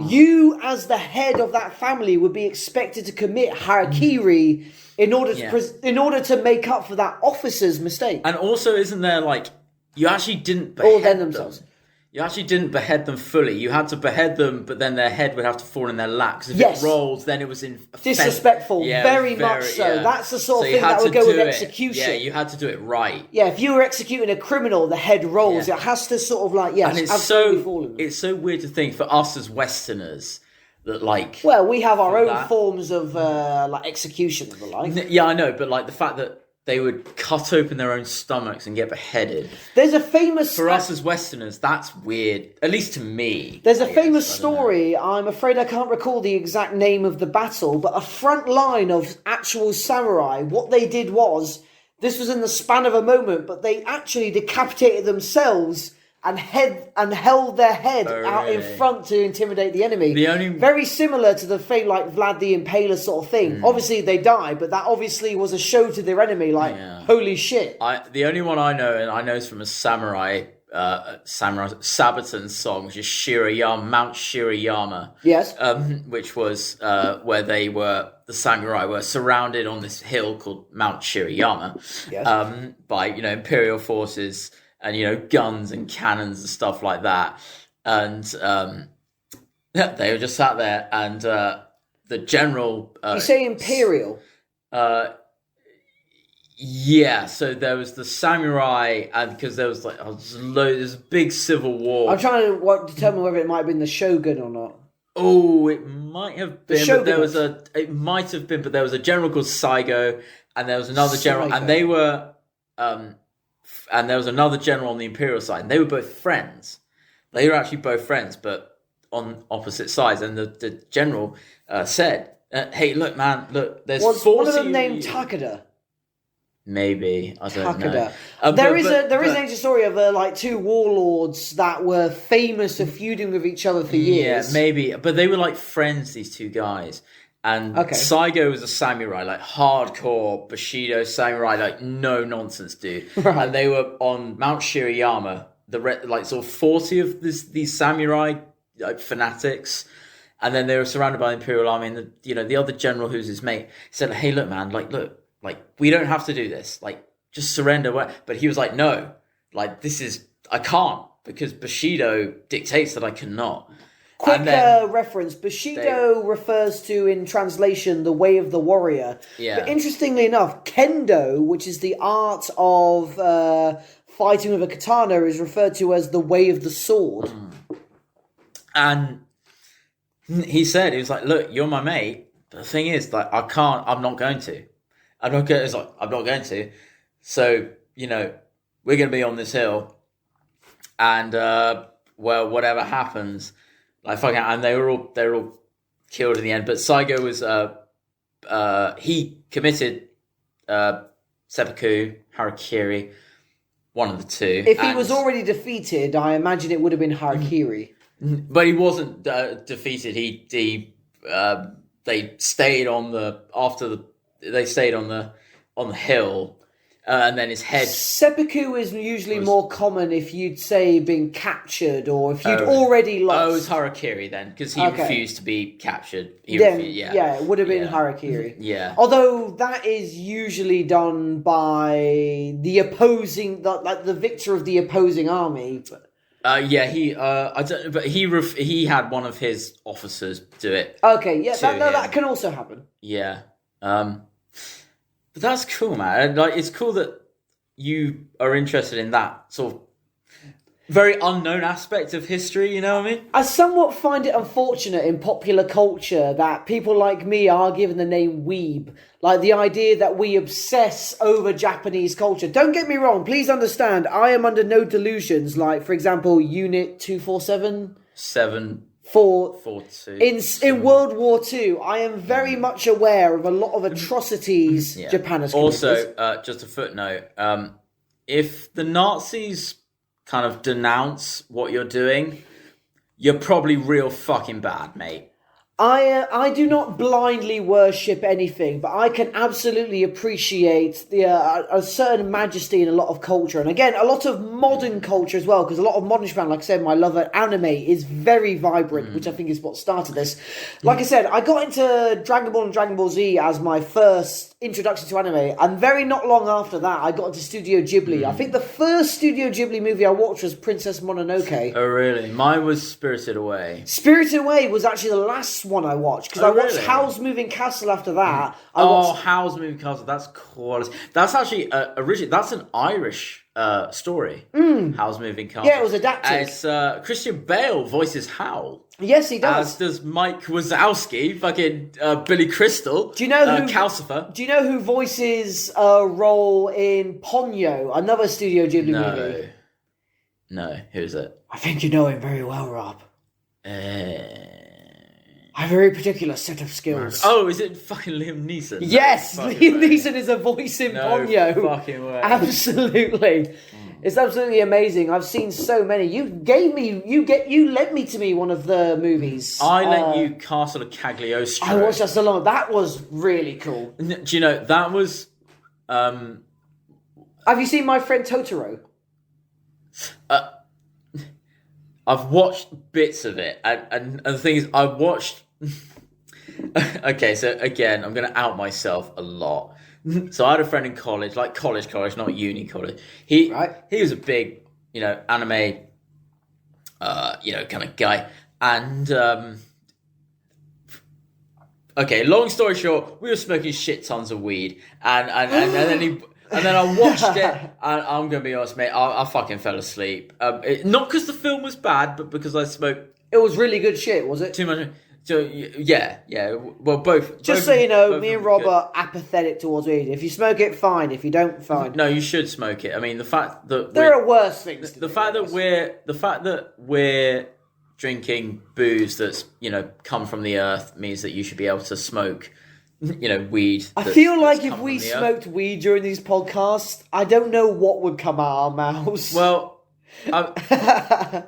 you, as the head of that family, would be expected to commit harakiri in order to make up for that officer's mistake.
And also, isn't there, like, you actually didn't behead themselves. You actually didn't behead them fully. You had to behead them, but then their head would have to fall in their lap. Because if it rolls, then it was
disrespectful. Very much so. Yeah. That's the sort of thing that would go with execution.
Yeah, you had to do it right.
Yeah, if you were executing a criminal, the head rolls. It has to sort of like,
and it's so weird to think for us as Westerners that, like...
Well, we have our own forms of like execution and the like.
Yeah, I know, but like the fact that they would cut open their own stomachs and get beheaded.
There's a famous...
For us as Westerners, that's weird. At least to me.
There's a famous story. I'm afraid I can't recall the exact name of the battle, but a front line of actual samurai, what they did was, this was in the span of a moment, but they actually decapitated themselves and held their head out in front to intimidate the enemy. Very similar to the fate like Vlad the Impaler sort of thing. Obviously they die, but that obviously was a show to their enemy, like, holy shit.
The only one I know, and I know it's from a samurai Sabaton song, which is Mount Shirayama.
Yes.
Which was where the samurai were surrounded on this hill called Mount Shirayama by, imperial forces, and guns and cannons and stuff like that, and they were just sat there, and the general.
You say imperial?
Yeah. So there was the samurai, and because there was there's a big civil war.
I'm trying to determine whether it might have been the shogun or not.
Oh, it might have been. But it might have been, but there was a general called Saigo, and there was another general, and they were. And there was another general on the Imperial side, and they were both friends. They were actually both friends, but on opposite sides. And the general said, Hey, look, man, look. There's
Was
40
one of them
of
named
you.
Takeda?
Maybe I don't know.
Takeda. There is an ancient story of like two warlords that were famous for feuding with each other for years.
Yeah, maybe, but they were like friends. These two guys, and Saigo was a samurai, like hardcore Bushido samurai, like no nonsense dude.
Right.
And they were on Mount Shirayama, like sort of 40 of these samurai like fanatics. And then they were surrounded by the Imperial Army, and the other general, who's his mate, said, "Hey, look, man, look, we don't have to do this. Like, just surrender." But he was like, "No, like I can't, because Bushido dictates that I cannot."
Quick reference: Bushido refers to, in translation, the way of the warrior.
Yeah.
But interestingly enough, Kendo, which is the art of fighting with a katana, is referred to as the way of the sword.
And he was like, "Look, you're my mate, but the thing is, like, I can't. I'm not going to. I'm not going to. So, we're going to be on this hill, and well, whatever happens, like fucking." And they were all killed in the end. But Saigo was he committed seppuku, harakiri, one of the two.
If he was already defeated, I imagine it would have been harakiri.
But he wasn't defeated. They stayed on the hill, and then his head.
Seppuku is usually more common if you'd say being captured, or if you'd already lost.
Oh, it was harakiri then, because he refused to be captured.
It would have been harakiri.
Yeah.
Although that is usually done by the opposing, the victor of the opposing army.
He had one of his officers do it.
Okay, yeah, that can also happen.
Yeah, but that's cool, man. Like, it's cool that you are interested in that sort of very unknown aspect of history. You know what I mean?
I somewhat find it unfortunate in popular culture that people like me are given the name weeb. Like, the idea that we obsess over Japanese culture. Don't get me wrong, please understand, I am under no delusions. Like, for example, Unit 247?
742.
In World War II, I am very much aware of a lot of atrocities Japan has committed.
Also, just a footnote, if the Nazis kind of denounce what you're doing, you're probably real fucking bad, mate.
I do not blindly worship anything, but I can absolutely appreciate a certain majesty in a lot of culture. And again, a lot of modern culture as well, because a lot of modern Japan, like I said, my love of anime is very vibrant, which I think is what started this. Like I said, I got into Dragon Ball and Dragon Ball Z as my first introduction to anime, and very not long after that, I got into Studio Ghibli. I think the first Studio Ghibli movie I watched was Princess Mononoke.
Oh, really? Mine was Spirited Away.
Spirited Away was actually the last one I watched, because I watched Howl's Moving Castle after that.
Howl's Moving Castle, that's quality. That's actually originally, that's an Irish story. Howl's Moving Castle.
Yeah, it was adapted.
It's Christian Bale voices Howl.
Yes, he does.
As does Mike Wazowski, fucking Billy Crystal.
Do you know who
Calcifer?
Do you know who voices a role in Ponyo, another Studio Ghibli movie?
No, who's it?
I think you know him very well, Rob. I have a very particular set of skills.
Oh, is it fucking Liam Neeson?
Yes, Liam Neeson is a voice in Ponyo.
Fucking way.
Absolutely. It's absolutely amazing. I've seen so many. You led me to me one of the movies.
I lent you Castle of Cagliostro.
I watched that so long. That was really cool.
Do you know, that was...
Have you seen My Friend Totoro?
I've watched bits of it, and the thing is, I watched... Okay, so again, I'm going to out myself a lot. So I had a friend in college, like college, not uni college. He was a big, anime, kind of guy. And, okay, long story short, we were smoking shit tons of weed. And then I watched it, and I'm going to be honest, mate, I fucking fell asleep. Not because the film was bad, but because I smoked...
It was really good shit, was it?
Too much... So, yeah. Well, both.
Just so you know, me and Rob are apathetic towards weed. If you smoke it, fine. If you don't, fine.
No, you should smoke it. I mean, the fact that...
There are worse things to do.
The fact that we're drinking booze that's, come from the earth means that you should be able to smoke, weed.
I feel like if we smoked weed during these podcasts, I don't know what would come out our mouths.
Well, I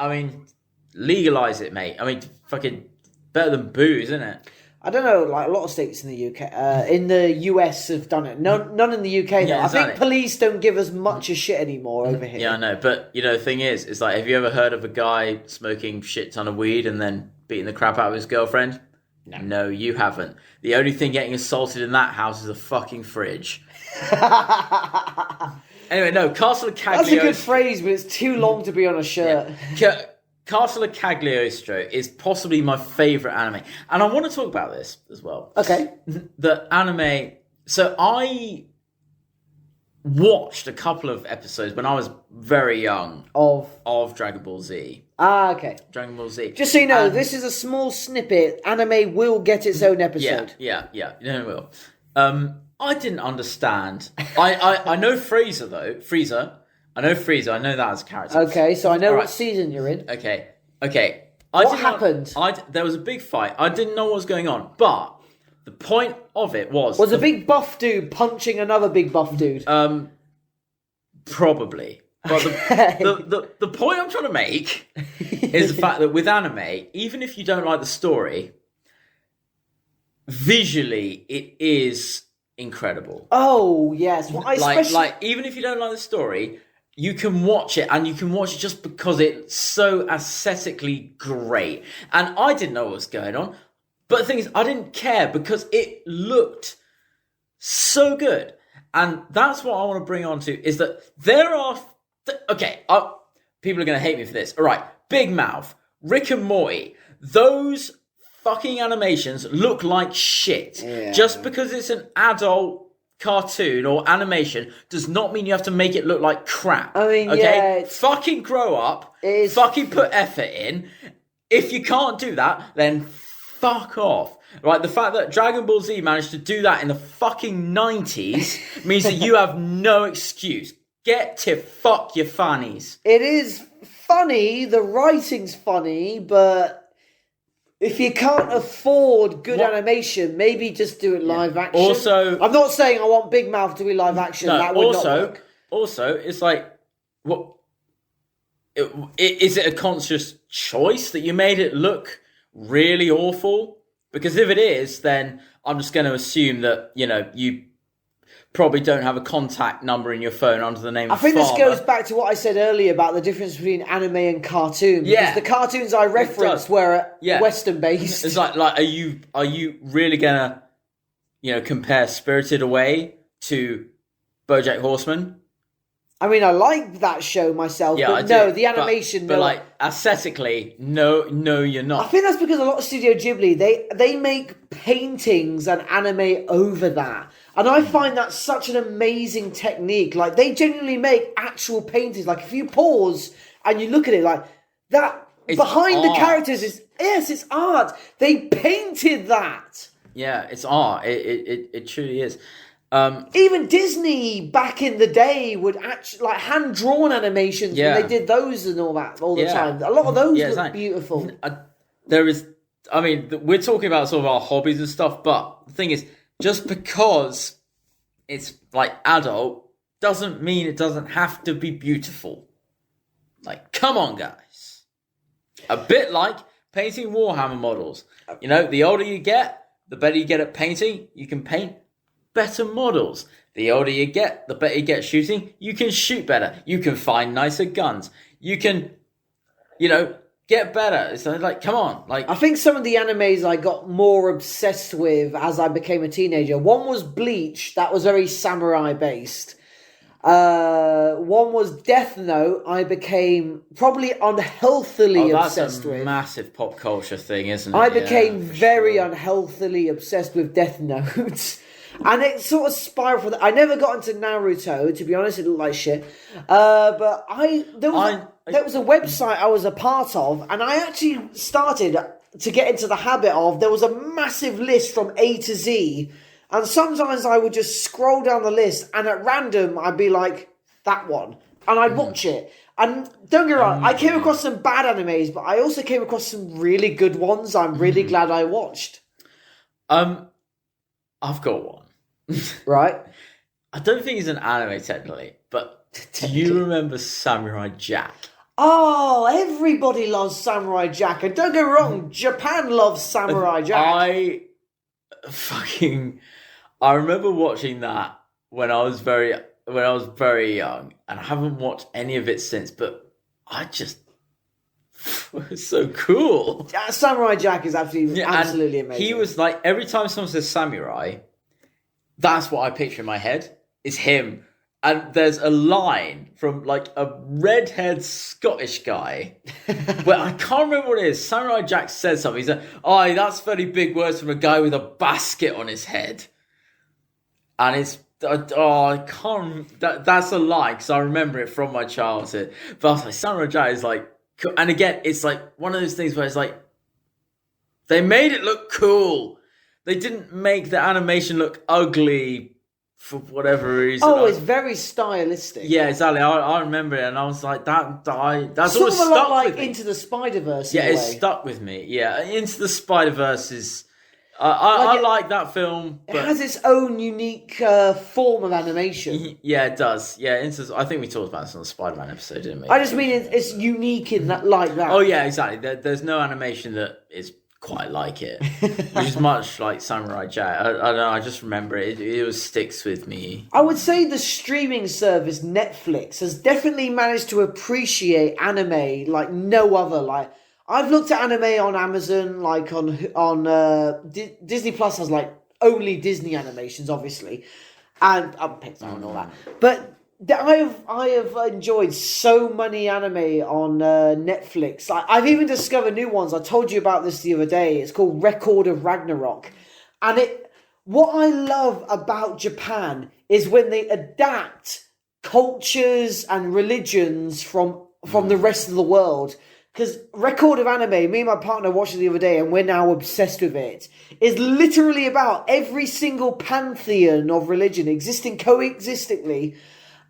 mean, legalize it, mate. I mean, fucking better than booze, isn't it?
I don't know, like a lot of states in the UK, in the US have done it. None in the UK, though.
Yeah,
I think police don't give us much a shit anymore over here.
Yeah, I know. But, the thing is like, have you ever heard of a guy smoking shit ton of weed and then beating the crap out of his girlfriend? No, you haven't. The only thing getting assaulted in that house is a fucking fridge. Anyway, no, Castle of Cagliostro...
That's a good phrase, but it's too long to be on a shirt.
Yeah. Castle of Cagliostro is possibly my favourite anime. And I want to talk about this as well.
Okay.
The anime... So I watched a couple of episodes when I was very young of Dragon Ball Z.
Ah, okay.
Dragon Ball Z.
Just so you know, this is a small snippet. Anime will get its own episode.
Yeah. It will. I didn't understand. I know Frieza, though. I know Frieza. I know that as a character.
Okay, so I know what season you're in.
Okay.
What happened?
There was a big fight. I didn't know what was going on, but the point of it was
a big buff dude punching another big buff dude.
Probably. But the point I'm trying to make is the fact that with anime, even if you don't like the story, visually it is incredible.
Oh yes, well,
like even if you don't like the story, you can watch it, and you can watch it just because it's so aesthetically great. And I didn't know what was going on, but the thing is, I didn't care because it looked so good. And that's what I want to bring on to, is that there are... people are going to hate me for this. All right, Big Mouth, Rick and Morty, those fucking animations look like shit. Yeah. Just because it's an adult cartoon or animation does not mean you have to make it look like crap.
I mean,
okay? Fucking grow up. Fucking put effort in. If you can't do that, then fuck off. Right, the fact that Dragon Ball Z managed to do that in the fucking 90s means that you have no excuse. Get to fuck your funnies.
It is funny, the writing's funny, but if you can't afford good animation, maybe just do it live action.
Also,
I'm not saying I want Big Mouth to be live action.
No,
that would not work.
Also, it's like, what? Is it a conscious choice that you made it look really awful? Because if it is, then I'm just going to assume that, you probably don't have a contact number in your phone under the name of
I think
Father.
This goes back to what I said earlier about the difference between anime and cartoon.
Yeah.
Because the cartoons I referenced were Western based.
It's like are you really going to, compare Spirited Away to BoJack Horseman?
I mean, I like that show myself, but no, the animation...
But like, aesthetically, no, you're not.
I think that's because a lot of Studio Ghibli, they make paintings and anime over that. And I find that such an amazing technique. Like, they genuinely make actual paintings. Like, if you pause and you look at it, like, that
it's
behind
art.
The characters is... Yes, it's art. They painted that.
Yeah, it's art. It truly is.
Even Disney back in the day would actually like hand drawn animations when they did those and all that all the time. A lot of those look beautiful.
We're talking about sort of our hobbies and stuff, but the thing is, just because it's like adult doesn't mean it doesn't have to be beautiful. Like, come on, guys. A bit like painting Warhammer models. The older you get, the better you get at painting. You can paint better models. The older you get, the better you get shooting. You can shoot better. You can find nicer guns. You can, get better. It's like, come on. Like,
I think some of the animes I got more obsessed with as I became a teenager. One was Bleach. That was very samurai based. One was Death Note. I became probably unhealthily obsessed with.
That's a massive pop culture thing, isn't it?
I became very unhealthily obsessed with Death Note. And it sort of spiraled from that. I never got into Naruto, to be honest. It looked like shit. But there was a website I was a part of, and I actually started to get into the habit of, there was a massive list from A to Z, and sometimes I would just scroll down the list, and at random, I'd be like, that one. And I'd watch it. And don't get me wrong, I came across some bad animes, but I also came across some really good ones I'm really glad I watched.
I've got one.
Right?
I don't think it's an anime technically, but do you remember Samurai Jack?
Oh, everybody loves Samurai Jack. And don't get me wrong, Japan loves Samurai Jack.
I remember watching that when I was very young, and I haven't watched any of it since, but it was so cool.
Samurai Jack is absolutely amazing.
He was like, every time someone says samurai, that's what I picture in my head, is him. And there's a line from like a red-haired Scottish guy where I can't remember what it is. Samurai Jack says something. He's like, "Oh, that's very big words from a guy with a basket on his head." And it's, I can't, that's a lie because I remember it from my childhood. But I was like, Samurai Jack is like, and again, it's like one of those things where it's like, they made it look cool. They didn't make the animation look ugly for whatever reason.
Oh, it's very stylistic.
Yeah, exactly. I remember it, and I was like, that's
sort
always
of a
stuck
lot like
with me.
Into the Spider-Verse.
Yeah,
in a
it's
way.
stuck with me. Yeah, Into the Spider-Verse is. I like that film. But
it has its own unique form of animation.
Yeah, it does. Yeah, I think we talked about this on the Spider-Man episode, didn't we?
I just mean it's unique in that, like that.
Oh yeah, exactly. There's no animation that is quite like it, which is much like Samurai Jack. I don't know. I just remember it. It always sticks with me.
I would say the streaming service Netflix has definitely managed to appreciate anime like no other. Like, I've looked at anime on Amazon, like on Disney Plus has like only Disney animations, obviously, and Pixar and all that. But I have enjoyed so many anime on Netflix. I've even discovered new ones. I told you about this the other day. It's called Record of Ragnarok, and what I love about Japan is when they adapt cultures and religions from the rest of the world. Because Record of Anime, me and my partner watched it the other day, and we're now obsessed with it, is literally about every single pantheon of religion existing coexistingly,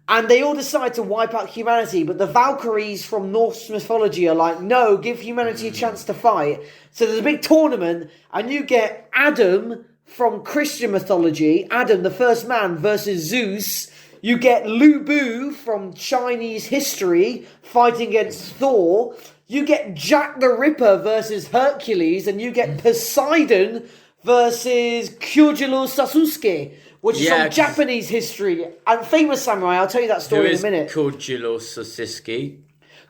and they all decide to wipe out humanity, but the Valkyries from Norse mythology are like, no, give humanity a chance to fight. So there's a big tournament, and you get Adam from Christian mythology, Adam, the first man, versus Zeus. You get Lu Bu from Chinese history fighting against Thor. You get Jack the Ripper versus Hercules, and you get Poseidon versus Kyojuro Sasuke, which is from Japanese history and famous samurai. I'll tell you that story in a minute.
Kyojuro Sasuke?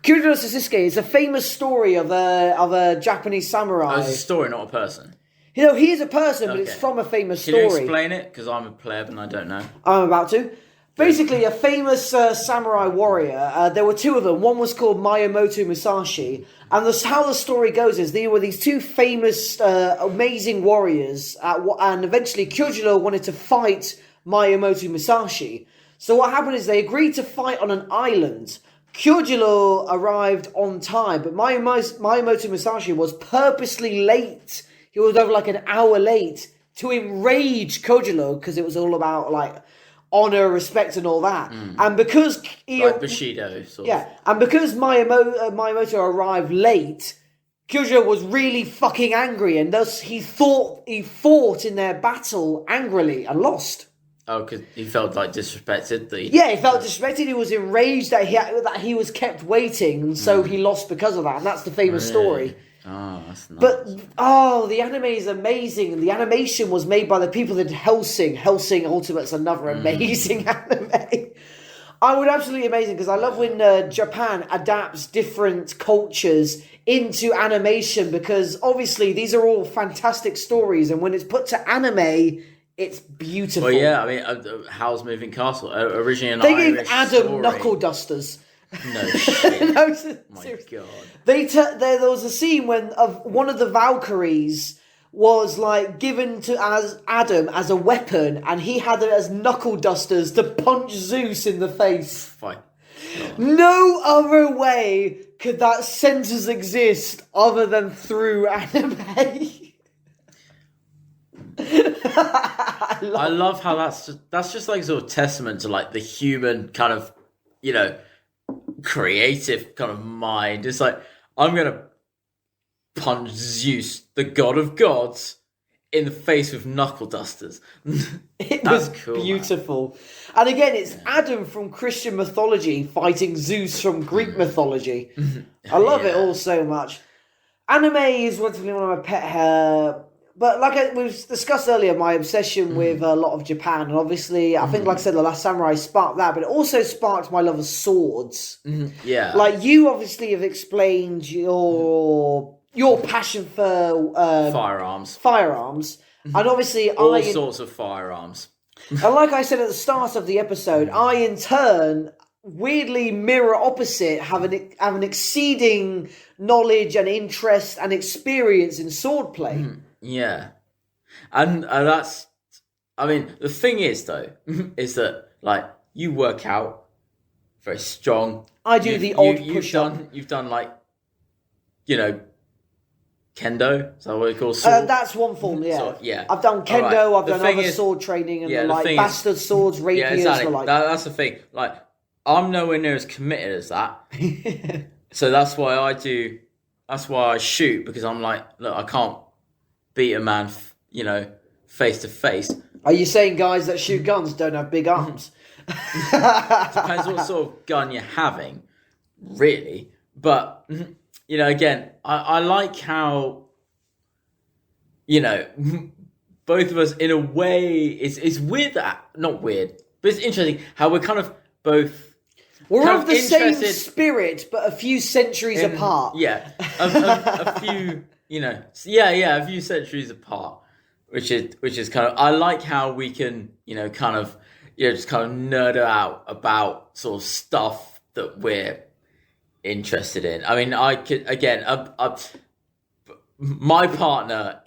Kyojuro Sasuke is a famous story of a Japanese samurai.
Oh, it's a story, not a person.
You know, he is a person, but it's from a famous story.
Can you explain it? Because I'm a pleb and I don't know.
I'm about to. Basically, a famous samurai warrior. There were two of them. One was called Miyamoto Musashi. And how the story goes is there were these two famous, amazing warriors. And eventually, Kyojuro wanted to fight Miyamoto Musashi. So what happened is they agreed to fight on an island. Kyojuro arrived on time, but Miyamoto Musashi was purposely late. He was over like an hour late to enrage Kyojuro because it was all about like honor, respect, and all that. And because
like Bushido, sort of.
And because Miyamoto arrived late, Kyojuro was really fucking angry, and thus he fought in their battle angrily and lost.
Oh, because he felt like disrespected.
He felt disrespected. He was enraged that he was kept waiting, and so he lost because of that. And that's the famous story.
Oh, that's nice.
But, the anime is amazing. The animation was made by the people that did Hellsing. Hellsing Ultimate's another amazing anime. I would absolutely amazing, because I love when Japan adapts different cultures into animation, because obviously these are all fantastic stories, and when it's put to anime, it's beautiful.
Well, yeah, I mean, Howl's Moving Castle, originally an
They
Irish
gave Adam
story.
knuckle dusters.
No shit.
No,
My
seriously.
God.
There was a scene when one of the Valkyries was like given to as Adam as a weapon, and he had it as knuckle dusters to punch Zeus in the face.
Fine.
No other way could that sentence exist other than through anime.
I love how that's just like sort of testament to like the human kind of, creative kind of mind. It's like, I'm going to punch Zeus, the god of gods, in the face with knuckle dusters.
It was
cool,
beautiful. Man. And again, it's Adam from Christian mythology fighting Zeus from Greek mythology. I love it all so much. Anime is one of my pet but like we've discussed earlier, my obsession with a lot of Japan. And obviously, I think, like I said, The Last Samurai sparked that, but it also sparked my love of swords.
Yeah.
Like, you obviously have explained your passion for firearms. And obviously
all sorts of firearms.
And like I said at the start of the episode, I in turn weirdly mirror opposite have an exceeding knowledge and interest and experience in swordplay.
Yeah. And that's, I mean, the thing is though, is that like you work out very strong.
I do the odd push-up.
You've done like, you know, kendo, is that what it calls?
That's one form, yeah.
Yeah.
I've done kendo,
right.
I've done other sword training, and bastard swords, rapiers,
yeah, exactly.
like
That's the thing. Like, I'm nowhere near as committed as that. So that's why I shoot, because I'm like, look, I can't beat a man, face to face.
Are you saying guys that shoot guns don't have big arms?
Depends what sort of gun you're having, really. But, again, I like how, both of us, in a way, it's weird that, not weird, but it's interesting how we're kind of both...
We're of the same spirit, but a few centuries apart.
Yeah, a few, a few centuries apart, which is kind of, I like how we can, just kind of nerd out about sort of stuff that we're interested in. I mean, I could, again, my partner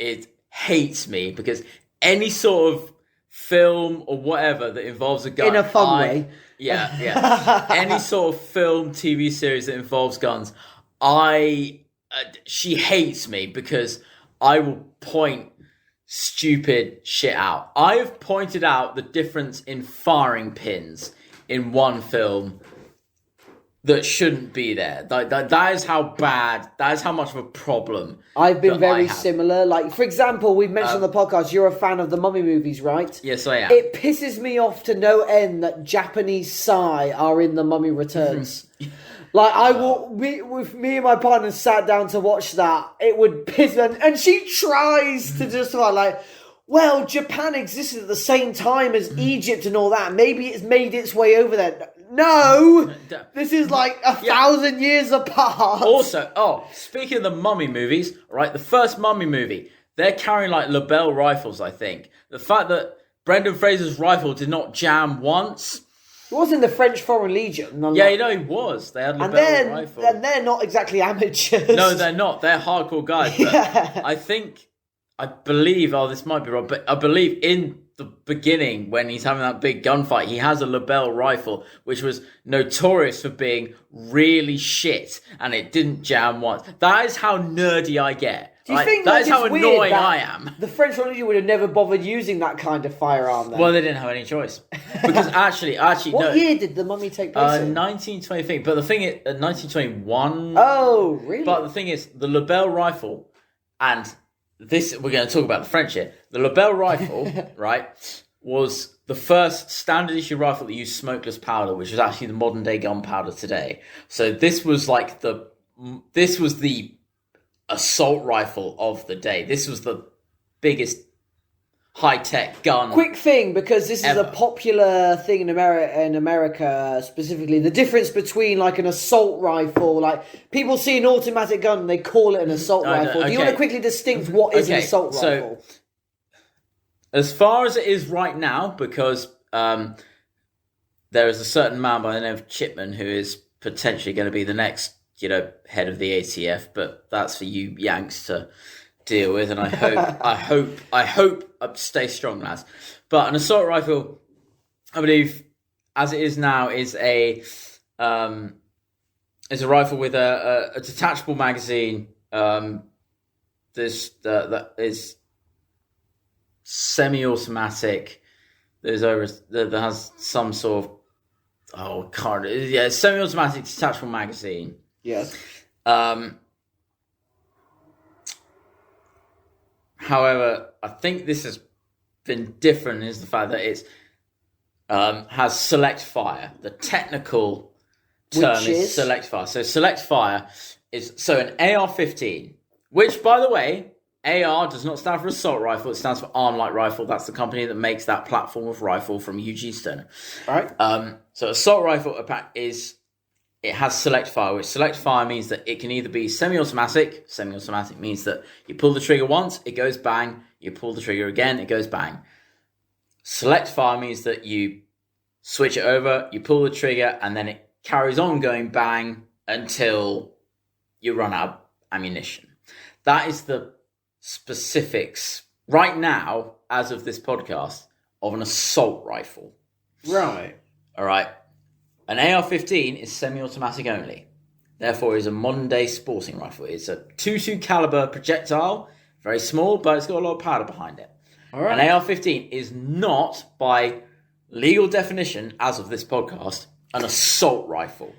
hates me because any sort of film or whatever that involves a gun,
in a fun way.
Yeah. Any sort of film, TV series that involves guns, she hates me because I will point stupid shit out. I have pointed out the difference in firing pins in one film that shouldn't be there. That is how bad, that is how much of a problem
I've been very similar. Like, for example, we've mentioned on the podcast, you're a fan of the Mummy movies, right?
Yes, I am.
It pisses me off to no end that Japanese Psy are in The Mummy Returns. Like, with me and my partner sat down to watch that, it would piss me, and she tries to justify, like, well, Japan existed at the same time as Egypt and all that. Maybe it's made its way over there. No! This is like 1,000 years apart.
Also, speaking of the Mummy movies, right, the first Mummy movie, they're carrying like Lebel rifles, I think. The fact that Brendan Fraser's rifle did not jam once.
He was in the French Foreign Legion.
Yeah, he was. They had Lebel rifles.
And they're not exactly amateurs.
No, they're not. They're hardcore guys. But I believe, this might be wrong, but I believe in the beginning when he's having that big gunfight, he has a Lebel rifle, which was notorious for being really shit, and it didn't jam once. That is how nerdy I get.
Do you think
that is how annoying I am?
The French Foreign Legion would have never bobothered using that kind of firearm then?
Well, they didn't have any choice. Because actually,
what year did the Mummy take place in?
1923. But the thing is, 1921.
Oh, really?
But the thing is, the Lebel rifle, and this, we're going to talk about the French here. The Lebel rifle, right, was the first standard issue rifle that used smokeless powder, which was actually the modern day gunpowder today. So this was like the assault rifle of the day. This was the biggest high-tech gun.
Quick thing, because this is a popular thing in America specifically. The difference between like an assault rifle, like people see an automatic gun and they call it an assault rifle. Do you want to quickly distinct what is an assault rifle?
So, as far as it is right now, because there is a certain man by the name of Chipman who is potentially going to be the next, head of the ATF, but that's for you Yanks to deal with, and I hope stay strong, lads. But an assault rifle, I believe, as it is now, is a rifle with a detachable magazine. That is semi-automatic. That has some sort of, Oh, God. Yeah, semi-automatic detachable magazine.
Yes.
However, I think this has been different is the fact that it's has select fire. The technical term is select fire. So select fire is an AR-15, which, by the way, AR does not stand for assault rifle. It stands for arm light rifle. That's the company that makes that platform of rifle from Eugene Stoner.
All right.
So assault rifle it has select fire, which select fire means that it can either be semi-automatic. Semi-automatic means that you pull the trigger once, it goes bang. You pull the trigger again, it goes bang. Select fire means that you switch it over, you pull the trigger, and then it carries on going bang until you run out of ammunition. That is the specifics right now, as of this podcast, of an assault rifle.
Right.
All right. An AR-15 is semi-automatic only. Therefore, is a modern-day sporting rifle. It's a .22 caliber projectile, very small, but it's got a lot of powder behind it. All right. An AR-15 is not, by legal definition, as of this podcast, an assault rifle.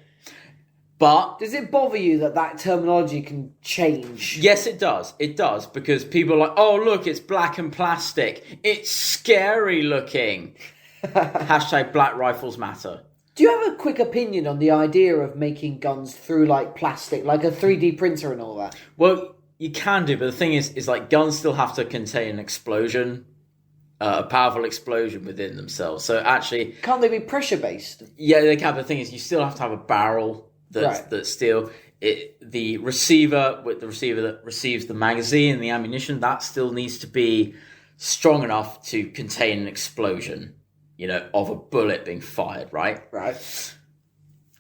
But
does it bother you that terminology can change?
Yes, it does. It does, because people are like, oh, look, it's black and plastic. It's scary looking. Hashtag Black Rifles Matter.
Do you have a quick opinion on the idea of making guns through like plastic, like a 3D printer and all that?
Well, you can do, but the thing is like guns still have to contain an explosion, a powerful explosion within themselves. So actually,
can't they be pressure based?
Yeah, they can. But the thing is, you still have to have a barrel that's steel. The receiver that receives the magazine and the ammunition, that still needs to be strong enough to contain an explosion. Of a bullet being fired, right?
Right.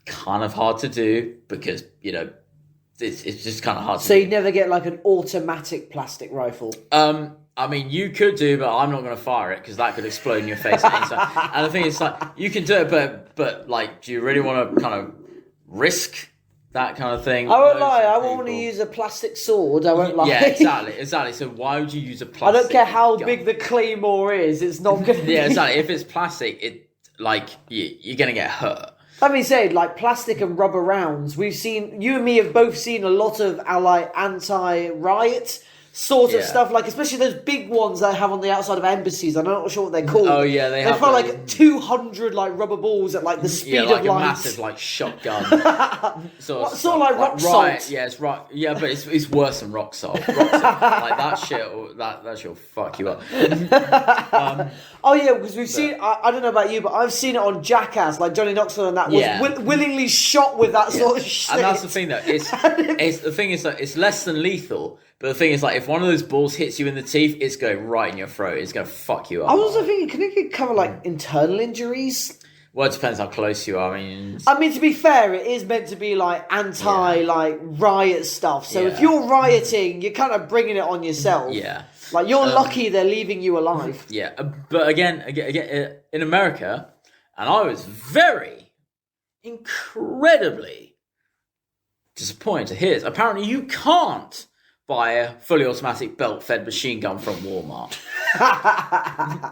Kind of hard to do because, it's just kind of hard to do.
So you'd never get like an automatic plastic rifle?
I mean, you could do, but I'm not going to fire it because that could explode in your face at any time. And the thing is, like, you can do it, but like, do you really want to kind of risk that kind of thing?
I won't lie, I won't want to use a plastic sword, I won't lie.
Yeah, exactly. So why would you use a plastic
I don't care how
gun?
Big the claymore is, it's not going to
Yeah, exactly. If it's plastic, you're going to get hurt.
That being said, like plastic and rubber rounds, you and me have both seen a lot of anti-riot sort of stuff, like especially those big ones that I have on the outside of embassies. I'm not sure what they're called.
Oh yeah, they have
fire like 200 like rubber balls at like the speed
like
of
a
light.
Massive like shotgun.
sort of like rock salt.
Yeah, it's rock. Yeah, but it's worse than rock salt. Like that shit. That shit will fuck you up.
Oh yeah, because we've seen. I don't know about you, but I've seen it on Jackass. Like Johnny Knoxville and that was willingly shot with that sort of shit.
And that's the thing, though. The thing is that it's less than lethal. But the thing is, like, if one of those balls hits you in the teeth, it's going right in your throat. It's going to fuck you up.
I was also thinking, can it cover, like, internal injuries?
Well, it depends how close you are. I mean,
to be fair, it is meant to be, like, riot stuff. So if you're rioting, you're kind of bringing it on yourself.
Yeah.
Like, you're lucky they're leaving you alive.
Yeah. But again, in America, and I was incredibly disappointed to hear this. Apparently, you can't buy a fully automatic belt-fed machine gun from Walmart.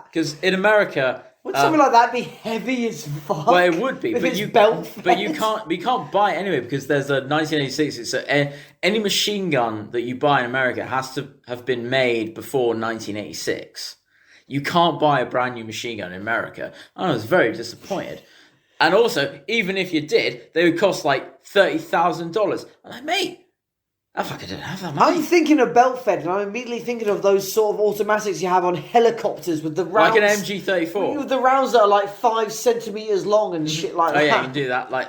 Because in America,
would something like that be heavy as fuck?
Well, it would be, but you
belt-fed?
can't buy it anyway because there's a 1986. So any machine gun that you buy in America has to have been made before 1986. You can't buy a brand new machine gun in America. I was very disappointed. And also, even if you did, they would cost like $30,000. I'm like, mate, I fucking didn't have that money.
I'm thinking of belt fed, and I'm immediately thinking of those sort of automatics you have on helicopters with the rounds.
Like an MG34.
With the rounds that are like 5 centimetres long and shit like that.
Oh yeah, you can do that. Like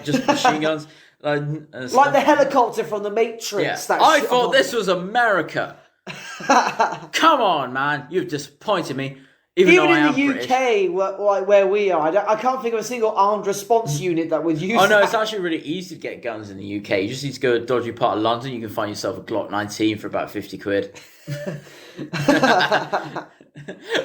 just machine guns.
Like the helicopter from the Matrix.
Yeah. I thought this was America. Come on, man. You've disappointed me. Even in
the UK, where we are, I can't think of a single armed response unit that would use
Oh, no, it's actually really easy to get guns in the UK. You just need to go to a dodgy part of London. You can find yourself a Glock 19 for about 50 quid. But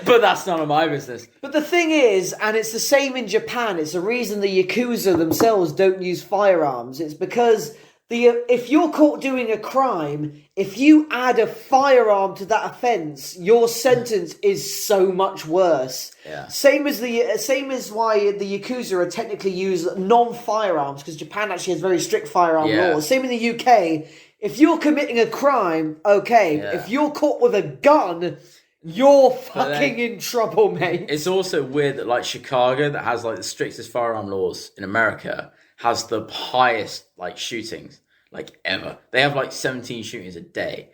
that's none of my business.
But the thing is, and it's the same in Japan, it's the reason the Yakuza themselves don't use firearms. It's because if you're caught doing a crime, if you add a firearm to that offence, your sentence is so much worse.
Yeah.
Same as why the Yakuza are technically use non-firearms, because Japan actually has very strict firearm laws. Same in the UK. If you're committing a crime, okay.
Yeah.
If you're caught with a gun, you're fucking in trouble, mate.
It's also weird that like Chicago, that has like the strictest firearm laws in America, has the highest like shootings like ever. They have like 17 shootings a day.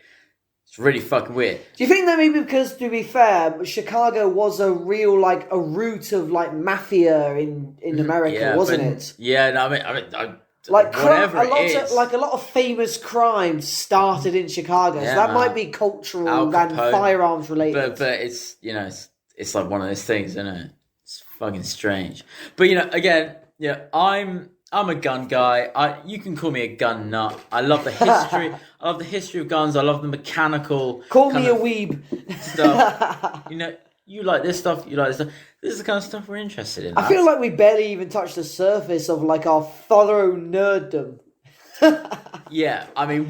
It's really fucking weird.
Do you think that maybe because, to be fair, Chicago was a real like a root of like mafia in America, wasn't it?
Yeah, no, I mean,
like
whatever it is.
a lot of famous crimes started in Chicago, so that might be cultural and firearms related.
But it's it's like one of those things, isn't it? It's fucking strange. But again, I'm a gun guy. You can call me a gun nut. I love the history. I love the history of guns. I love the mechanical.
Call me a weeb.
Stuff. You like this stuff. You like this stuff. This is the kind of stuff we're interested in.
I feel like we barely even touched the surface of like our thorough nerddom.
Yeah, I mean,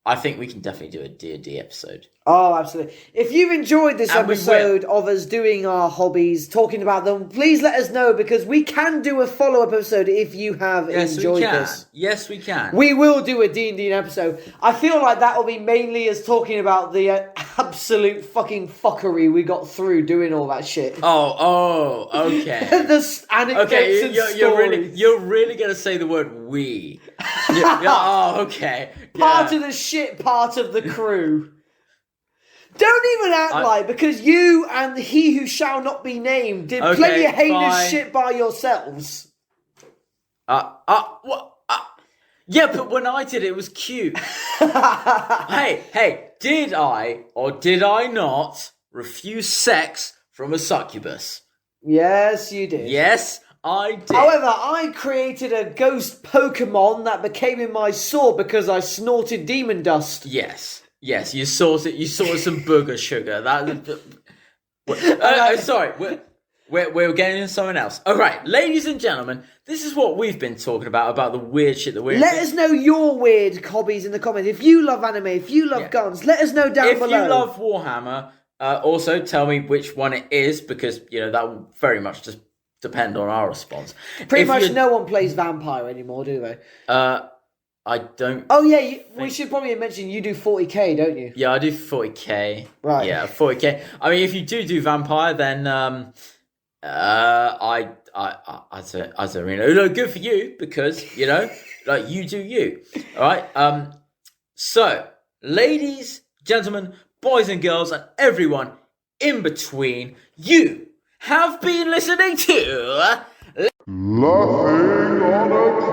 I think we can definitely do a D&D episode.
Oh, absolutely. If you've enjoyed this episode of us doing our hobbies, talking about them, please let us know, because we can do a follow-up episode if you have enjoyed this.
Yes, we can.
We will do a D&D episode. I feel like that will be mainly us talking about the absolute fucking fuckery we got through doing all that shit.
Oh, okay.
The anecdotes and stories.
You're really going to say the word we. Okay.
Part of the shit, part of the crew. Don't even act like, because you and he who shall not be named did plenty of heinous shit by yourselves.
What? Yeah, but when I did it was cute. Hey, did I or did I not refuse sex from a succubus?
Yes, you did.
Yes, I did.
However, I created a ghost Pokemon that became in my sword because I snorted demon dust.
Yes, you sorted some booger sugar. Sorry, we're getting into something else. All right, ladies and gentlemen, this is what we've been talking about the weird shit that we're...
Let us know your weird hobbies in the comments. If you love anime, if you love guns, let us know down below.
If you love Warhammer, also tell me which one it is, because, that will very much just depend on our response.
Pretty much no one plays Vampire anymore, do they?
I don't...
Oh, yeah, we should probably mention you do 40k, don't you?
Yeah, I do 40k.
Right.
Yeah, 40k. I mean, if you do Vampire, then I don't really know. Good for you, because, like, you do you. All right? So, ladies, gentlemen, boys and girls, and everyone in between, you have been listening to...
Laughing on a